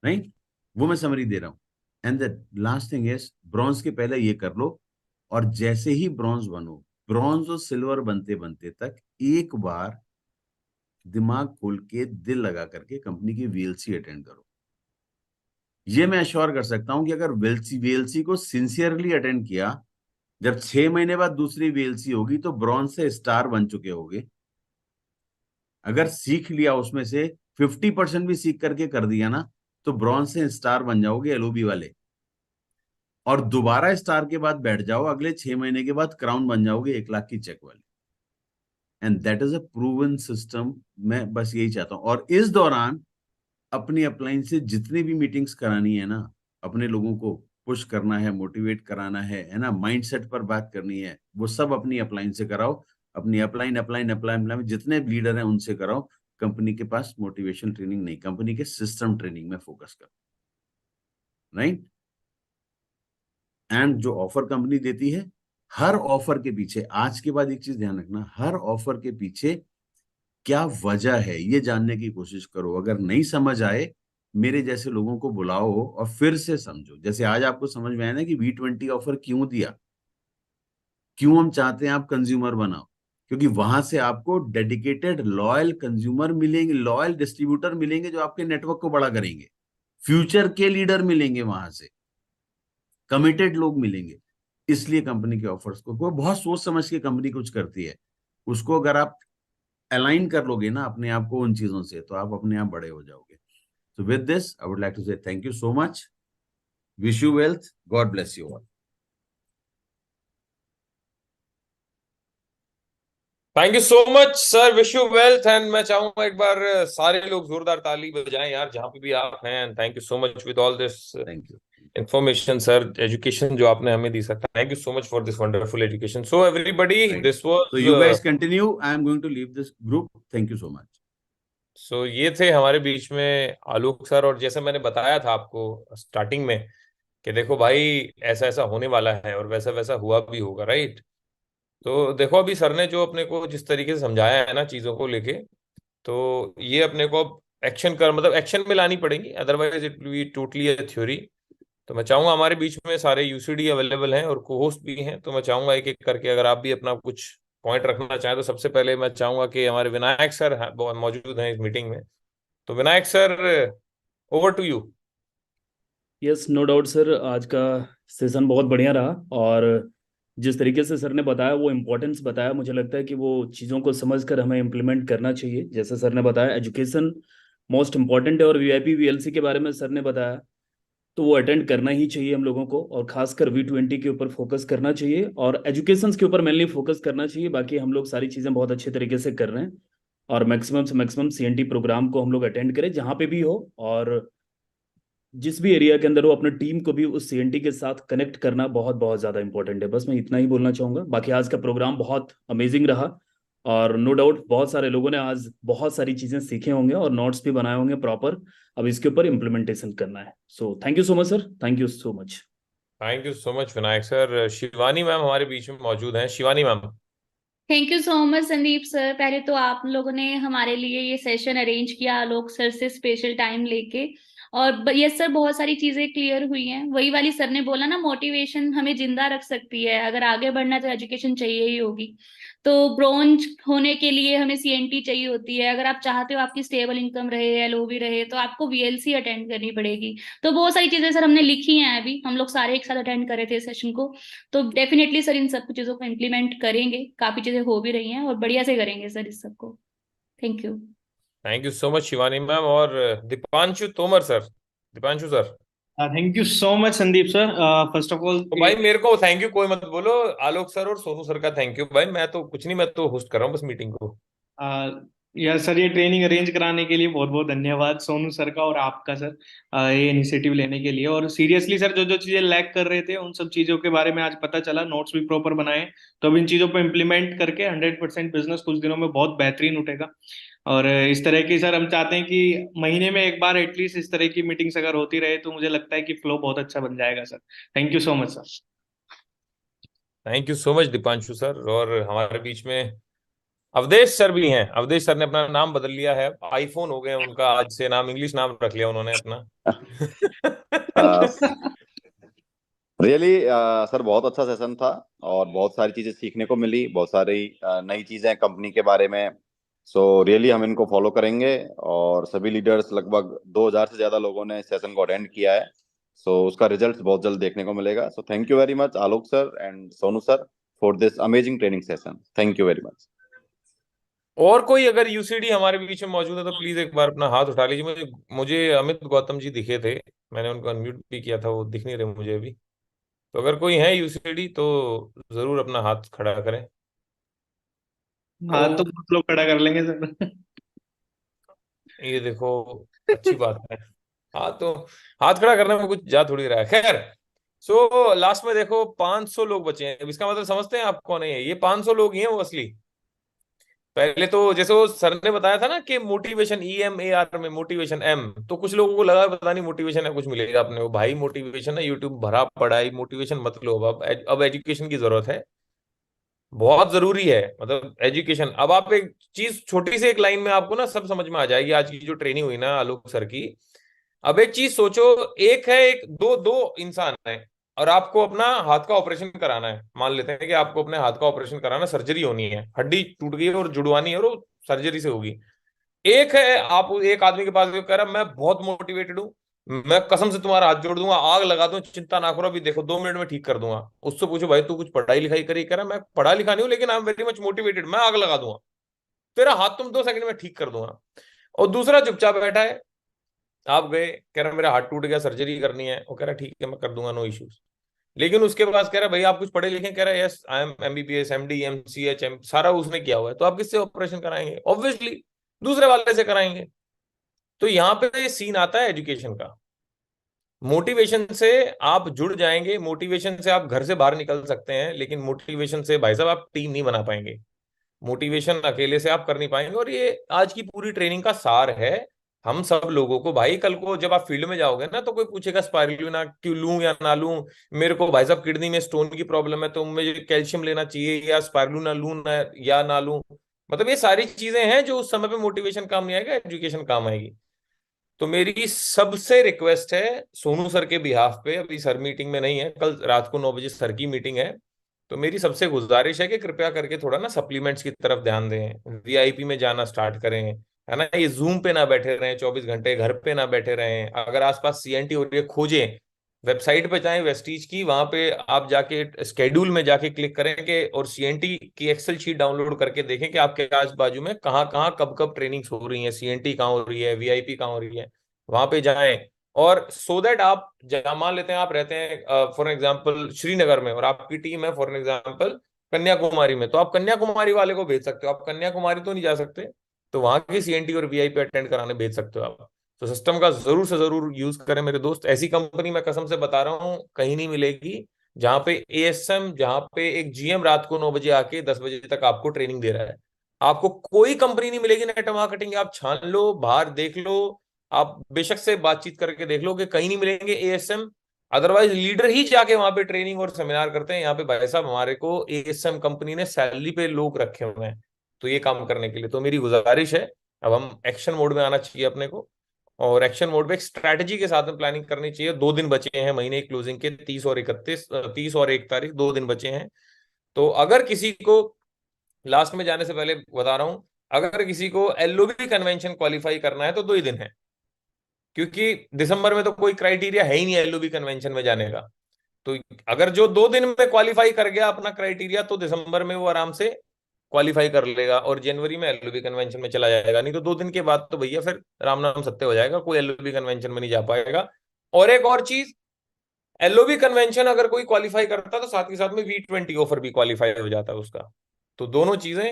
राइट? वो मैं समरी दे रहा हूं। And the last thing is, bronze के पहले ये कर लो, और जैसे ही ब्रॉन्ज बनो, ब्रॉन्ज और सिल्वर बनते बनते तक एक बार दिमाग खोल के दिल लगा करके कंपनी की VLC अटेंड करो। ये मैं अश्योर कर सकता हूं कि अगर VLC को सिंसियरली अटेंड किया, जब 6 महीने बाद दूसरी VLC होगी तो ब्रॉन्ज से स्टार बन चुके होगे। अगर सीख लिया, उसमें से 50% भी सीख करके कर दिया ना, तो ब्रॉन्ज से स्टार बन जाओगे LOB वाले। और दोबारा स्टार के बाद बैठ जाओ, अगले 6 महीने के बाद क्राउन बन जाओगे 1 लाख की चेक वाले। And that is a proven system. मैं बस यही चाहता हूं। और इस दौरान अपनी अपलाइन से जितनी भी मीटिंग्स करानी है ना, अपने लोगों को पुश करना है, मोटिवेट कराना है ना, माइंडसेट पर बात करनी है, वो सब अपनी अपलाइन से कराओ। अपनी अपलाइन अपलाइन अपलाइन अपलाइन जितने लीडर हैं उनसे कराओ। कंपनी के पास मोटिवेशन ट्रेनिंग नहीं, कंपनी के सिस्टम ट्रेनिंग में फोकस करो, राइट? एंड जो ऑफर कंपनी देती है, हर ऑफर के पीछे, आज के बाद एक चीज ध्यान रखना, हर ऑफर के पीछे क्या वजह है ये जानने की कोशिश करो। अगर नहीं समझ आए, मेरे जैसे लोगों को बुलाओ और फिर से समझो। जैसे आज आपको समझ में आया ना कि V20 ऑफर क्यों दिया, क्यों हम चाहते हैं आप कंज्यूमर बनाओ, क्योंकि वहां से आपको डेडिकेटेड लॉयल कंज्यूमर मिलेंगे, लॉयल डिस्ट्रीब्यूटर मिलेंगे जो आपके नेटवर्क को बड़ा करेंगे, फ्यूचर के लीडर मिलेंगे, वहां से कमिटेड लोग मिलेंगे। इसलिए कंपनी के ऑफर्स को, वो बहुत सोच समझ के कंपनी कुछ करती है, उसको अगर आप अलाइन कर लोगे ना अपने आप को उन चीजों से, तो आप अपने आप बड़े हो जाओगे। So with this, I would like to say thank you so much. Wish you wealth. God bless you all. Thank you so much sir, wish you wealth. And मैं चाहूंगा एक बार सारे लोग जोरदार ताली बजाएं यार, जहां पे भी आप हैं। And thank you so much with all this Thank you. Information sir, education जो आपने हमें दी sir. Thank you so much for this wonderful education. So everybody, Right. This So you guys was continue. I am going to leave this group. Thank you so much. सो ये थे हमारे बीच में आलोक sir. और जैसे मैंने बताया था आपको स्टार्टिंग में कि देखो भाई, ऐसा ऐसा होने वाला है और वैसा वैसा हुआ भी होगा, राइट? तो देखो अभी सर ने जो अपने को जिस तरीके से समझाया है ना चीजों को लेके, तो ये अपने को एक्शन कर मतलब एक्शन में लानी पड़ेगी, otherwise it will be totally a theory. तो मैं चाहूंगा, हमारे बीच में सारे यूसीडी अवेलेबल हैं और को होस्ट भी हैं, तो मैं चाहूंगा एक एक करके अगर आप भी अपना कुछ पॉइंट रखना चाहें, तो सबसे पहले मैं चाहूंगा कि हमारे विनायक सर मौजूद हैं इस मीटिंग में। तो Vinayak sir, over to you. Yes, no doubt sir, आज का सेशन बहुत बढ़िया रहा। और जिस तरीके से सर ने बताया, वो इम्पोर्टेंस बताया, मुझे लगता है कि वो चीज़ों को समझकर हमें इम्प्लीमेंट करना चाहिए। जैसे सर ने बताया एजुकेशन मोस्ट इम्पॉर्टेंट है, और वीआईपी वीएलसी के बारे में सर ने बताया, तो वो अटेंड करना ही चाहिए हम लोगों को, और खासकर V20 के ऊपर फोकस करना चाहिए और एजुकेशन के ऊपर मेनली फोकस करना चाहिए। बाकी हम लोग सारी चीज़ें बहुत अच्छे तरीके से कर रहे हैं, और मैक्सिमम से मैक्सिमम CNT प्रोग्राम को हम लोग अटेंड करें जहाँ पे भी हो, और जिस भी एरिया के अंदर हो अपने टीम को भी उस CNT के साथ कनेक्ट करना बहुत बहुत ज़्यादा इंपॉर्टेंट है। बस मैं इतना ही बोलना चाहूँगा। बाकी आज का प्रोग्राम बहुत अमेजिंग रहा, और नो डाउट बहुत सारे लोगों ने आज बहुत सारी चीज़ें सीखे होंगे और नोट्स भी बनाए होंगे प्रॉपर। अब इसके ऊपर इम्प्लीमेंटेशन करना है। So thank you so much sir, thank you so much. Thank you so much Vinayak sir. Shivani ma'am हमारे बीच में मौजूद हैं। Shivani ma'am. Thank you so much Sandeep sir. पहले तो आप लोगों ने हमारे लिए ये सेशन अरेंज किया आलोक सर से स्पेशल टाइम लेके, और यस सर बहुत सारी चीजें क्लियर हुई हैं। वही वाली सर ने बोला ना, मोटिवेशन हमें जिंदा रख सकती है। अगर आगे बढ़ना है तो एजुकेशन चाहिए ही होगी। तो ब्रोंज होने के लिए हमें CNT चाहिए होती है। अगर आप चाहते हो आपकी स्टेबल इनकम रहे, LOB रहे, तो आपको VLC अटेंड करनी पड़ेगी। तो बहुत सारी चीजें सर हमने लिखी हैं, अभी हम लोग सारे एक साथ अटेंड कर रहे थे सेशन को। तो डेफिनेटली सर इन सब चीजों को इम्प्लीमेंट करेंगे। काफी चीजें हो भी रही हैं और बढ़िया से करेंगे सर इस सबको। Thank you. Thank you so much Shivani ma'am. और Dipanshu Tomar sir. Dipanshu sir. Thank you so much Sandeep sir. First of all, तो भाई मेरे को थैंक यू कोई मत बोलो, आलोक सर और सोनू सर का थैंक यू। भाई मैं तो कुछ नहीं, मैं तो होस्ट कर रहा हूँ बस मीटिंग को। यार सर, ये ट्रेनिंग अरेंज कराने के लिए बहुत बहुत धन्यवाद सोनू सर का और आपका सर, ये इनिशिएटिव लेने के लिए। और सीरियसली सर, जो जो चीजें लैक कर रहे थे उन सब चीजों के बारे में आज पता चला, नोट्स भी प्रॉपर बनाए। तो अब इन चीजों पर इम्प्लीमेंट करके 100% बिजनेस कुछ दिनों में बहुत बेहतरीन उठेगा। और इस तरह की सर हम चाहते हैं कि महीने में एक बार एटलीस्ट इस तरह की मीटिंग्स अगर होती रहे, तो मुझे लगता है कि फ्लो बहुत अच्छा बन जाएगा sir. Thank you so much sir. Thank you so much Deepanshu sir. और हमारे बीच में अवधेश सर भी हैं। अवधेश सर ने अपना नाम बदल लिया है, आईफोन हो गए उनका, आज से नाम इंग्लिश नाम रख लिया उन्होंने अपना। रियली सर, बहुत अच्छा सेशन था और बहुत सारी चीजें सीखने को मिली, बहुत सारी नई चीजें कंपनी के बारे में। सो रियली हम इनको फॉलो करेंगे, और सभी लीडर्स, लगभग 2000 से ज्यादा लोगों ने सेशन को अटेंड किया है। सो उसका रिजल्ट बहुत जल्द देखने को मिलेगा। So thank you very much Alok sir and Sonu sir for this amazing training session. Thank you very much. और कोई अगर यूसीडी हमारे बीच में मौजूद है तो प्लीज एक बार अपना हाथ उठा लीजिए। मुझे मुझे अमित गौतम जी दिखे थे, मैंने उनको अनम्यूट भी किया था, वो दिख नहीं रहे मुझे अभी। तो अगर कोई है यूसीडी तो जरूर अपना हाथ खड़ा करें। हाँ, तो तो बहुत लोग खड़ा कर लेंगे सर। ये देखो, अच्छी बात है। हाँ तो हाथ खड़ा करने में कुछ जा थोड़ी रहा है, खैर। सो लास्ट में देखो 500 लोग बचे हैं। अब इसका मतलब समझते हैं आप कौन है ये 500 लोग ही हैं वो असली। पहले तो जैसे वो सर ने बताया था ना कि मोटिवेशन EMAR में मोटिवेशन M, तो कुछ लोगों को लगा पता नहीं मोटिवेशन है कुछ मिलेगा अपने को। भाई मोटिवेशन है, यूट्यूब भरा पड़ा है, मोटिवेशन मत लो। अब एजुकेशन की जरूरत है, बहुत जरूरी है। मतलब एजुकेशन, अब आप एक चीज छोटी सी एक लाइन में आपको ना सब समझ में आ जाएगी आज की जो ट्रेनिंग हुई ना आलोक सर की। अब एक चीज सोचो, एक है एक दो दो इंसान है और आपको अपना हाथ का ऑपरेशन कराना है। मान लेते हैं कि आपको अपने हाथ का ऑपरेशन कराना, सर्जरी होनी है, हड्डी टूट गई है और जुड़वानी है और वो सर्जरी से होगी। एक है आप एक आदमी के पास कह रहा मैं बहुत मोटिवेटेड हूँ, मैं कसम से तुम्हारा हाथ जोड़ दूंगा, आग लगा दूं, चिंता ना करो, अभी देखो 2 मिनट में ठीक कर दूंगा। उससे पूछो भाई तू कुछ पढ़ाई लिखाई करी? कह रहा मैं पढ़ा लिखा नहीं हूँ लेकिन I am very much motivated, मैं आग लगा दूंगा, तेरा हाथ तुम 2 सेकंड में ठीक कर दूंगा। और दूसरा चुपचाप बैठा है, आप गए, कह रहा मेरा हाथ टूट गया, सर्जरी करनी है, वो कह रहा ठीक है मैं कर दूंगा, नो इश्यूज। लेकिन उसके पास कह रहा भाई आप कुछ पढ़े लिखे? कह रहा है yes I am MBBS MD MCH सारा उसने किया हुआ है। तो आप किससे ऑपरेशन कराएंगे? ऑब्वियसली दूसरे वाले से कराएंगे। तो यहाँ पे ये सीन आता है एजुकेशन का। मोटिवेशन से आप जुड़ जाएंगे, मोटिवेशन से आप घर से बाहर निकल सकते हैं, लेकिन मोटिवेशन से भाई साहब आप टीम नहीं बना पाएंगे। मोटिवेशन अकेले से आप कर नहीं पाएंगे। और ये आज की पूरी ट्रेनिंग का सार है हम सब लोगों को। भाई कल को जब आप फील्ड में जाओगे ना तो कोई पूछेगा स्पाइरुलिना क्यों लूं या ना लूं, मेरे को भाई साहब किडनी में स्टोन की प्रॉब्लम है तो मुझे कैल्शियम लेना चाहिए या स्पाइरुलिना लूं या ना लूं। मतलब ये सारी चीजें हैं जो उस समय पे मोटिवेशन काम नहीं आएगा, एजुकेशन काम आएगी। तो मेरी सबसे रिक्वेस्ट है सोनू सर के बिहाफ पे, अभी सर मीटिंग में नहीं है, कल रात को 9 बजे सर की मीटिंग है, तो मेरी सबसे गुजारिश है कि कृपया करके थोड़ा ना सप्लीमेंट्स की तरफ ध्यान दें, वीआईपी में जाना स्टार्ट करें, है ना, ये जूम पे ना बैठे रहें 24 घंटे, घर पे ना बैठे रहें, अगर आसपास सीएनटी हो रही है खोजें, वेबसाइट पे जाएं वेस्टीज की, वहां पे आप जाके स्केड्यूल में जाके क्लिक करें कि और सीएनटी की एक्सेल शीट डाउनलोड करके देखें कि आपके आस बाजू में कहाँ कहाँ कब कब ट्रेनिंग्स हो रही हैं, सीएनटी कहाँ हो रही है, वीआईपी कहाँ हो रही है, वहां पे जाएं। और सो दैट आप जहाँ मान लेते हैं आप रहते हैं फॉर एग्जाम्पल श्रीनगर में और आपकी टीम है फॉर एग्जाम्पल कन्याकुमारी में, तो आप कन्याकुमारी वाले को भेज सकते हो, आप कन्याकुमारी तो नहीं जा सकते, तो वहां की सीएनटी और वीआईपी अटेंड कराने भेज सकते हो आप। तो सिस्टम का जरूर से जरूर यूज करें मेरे दोस्त, ऐसी कंपनी मैं कसम से बता रहा हूँ कहीं नहीं मिलेगी जहां पे एएसएम, जहां पे एक जीएम रात को 9 बजे आके 10 बजे तक आपको ट्रेनिंग दे रहा है। आपको कोई कंपनी नहीं मिलेगी नेट मार्केटिंग, आप छान लो, बाहर देख लो, आप बेशक से बातचीत करके देख लो कि कहीं नहीं मिलेंगे एएसएम। अदरवाइज लीडर ही जाके वहां पे ट्रेनिंग और सेमिनार करते हैं। यहाँ पे भाई साहब हमारे को एएसएम कंपनी ने सैलरी पे लोग रखे हुए हैं तो ये काम करने के लिए। तो मेरी गुजारिश है अब हम एक्शन मोड में आना चाहिए अपने को, और एक्शन मोड में एक स्ट्रैटेजी के साथ में प्लानिंग करनी चाहिए। 2 दिन बचे हैं महीने की क्लोजिंग के, 30 और 1 तारीख 2 दिन बचे हैं। तो अगर किसी को, लास्ट में जाने से पहले बता रहा हूं, अगर किसी को एलओबी कन्वेंशन क्वालिफाई करना है तो 2 ही दिन है, क्योंकि दिसंबर में तो कोई क्राइटेरिया है ही नहीं एलओबी कन्वेंशन में जाने का। तो अगर जो 2 दिन में क्वालिफाई कर गया अपना क्राइटेरिया तो दिसंबर में वो आराम से क्वालिफाई कर लेगा और जनवरी में एलओबी कन्वेंशन में चला जाएगा। नहीं तो 2 दिन के बाद तो भैया फिर राम नाम सत्य हो जाएगा, कोई एलओबी कन्वेंशन में नहीं जा पाएगा। और एक और चीज, एलओबी कन्वेंशन अगर कोई क्वालिफाई करता तो साथ ही साथ में V20 ऑफर भी क्वालिफाई हो जाता है उसका। तो दोनों चीजें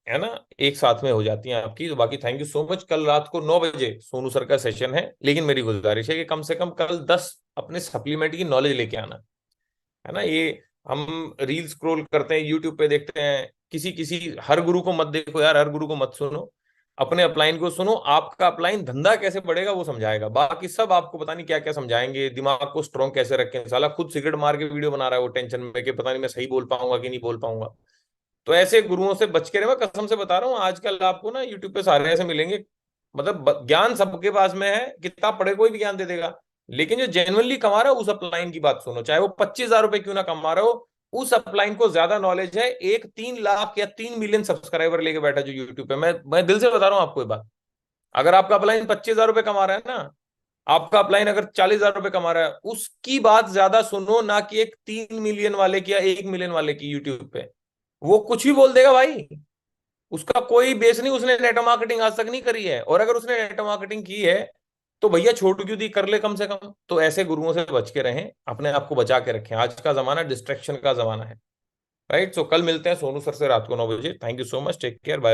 है ना एक साथ में हो जाती हैं आपकी। तो बाकी थैंक यू सो मच। कल रात को 9 बजे सोनू सर का सेशन है, लेकिन मेरी गुजारिश है कि कम से कम कल 10 अपने सप्लीमेंट की नॉलेज लेके आना, है ना। ये हम रील स्क्रॉल करते हैं, यूट्यूब पे देखते हैं, किसी किसी हर गुरु को मत देखो यार, हर गुरु को मत सुनो, अपने अपलाइन को सुनो। आपका अपलाइन धंधा कैसे बढ़ेगा वो समझाएगा, बाकी सब आपको पता नहीं क्या क्या समझाएंगे, दिमाग को स्ट्रॉन्ग कैसे रखें। साला खुद सिगरेट मार के वीडियो बना रहा है वो टेंशन में कि पता नहीं मैं सही बोल पाऊंगा कि नहीं बोल पाऊंगा। तो ऐसे गुरुओं से बच के रहे, मैं कसम से बता रहा हूँ आजकल आपको ना यूट्यूब पे सारे ऐसे मिलेंगे, मतलब ज्ञान सबके पास में है, किताब पढ़े कोई भी ज्ञान दे देगा, लेकिन जो जेनुअनली कमा रहा है उस अपलाइन की बात सुनो, चाहे वो 25,000 रुपए क्यों ना कमा रहा हो, उस अपलाइन को ज्यादा नॉलेज है एक 3 लाख या 3 मिलियन सब्सक्राइबर लेके बैठा जो यूट्यूब पे। मैं दिल से बता रहा हूँ आपको ये बात। अगर आपका अपलाइन 25,000 रुपए कमा रहा है ना, आपका अपलाइन अगर 40,000 रुपए कमा रहा है, उसकी बात ज्यादा सुनो ना कि एक 3 मिलियन वाले की या 1 मिलियन वाले की यूट्यूब पे। वो कुछ भी बोल देगा भाई, उसका कोई बेस नहीं, उसने नेटवर्क मार्केटिंग आज तक नहीं करी है, और अगर उसने नेटवर्क मार्केटिंग की है तो भैया छोड़ क्यों दी, कर ले कम से कम। तो ऐसे गुरुओं से बच के रहें, अपने आप को बचा के रखें, आज का जमाना डिस्ट्रैक्शन का जमाना है। राइट, सो कल मिलते हैं सोनू सर से रात को 9 बजे। Thank you so much, take care, bye.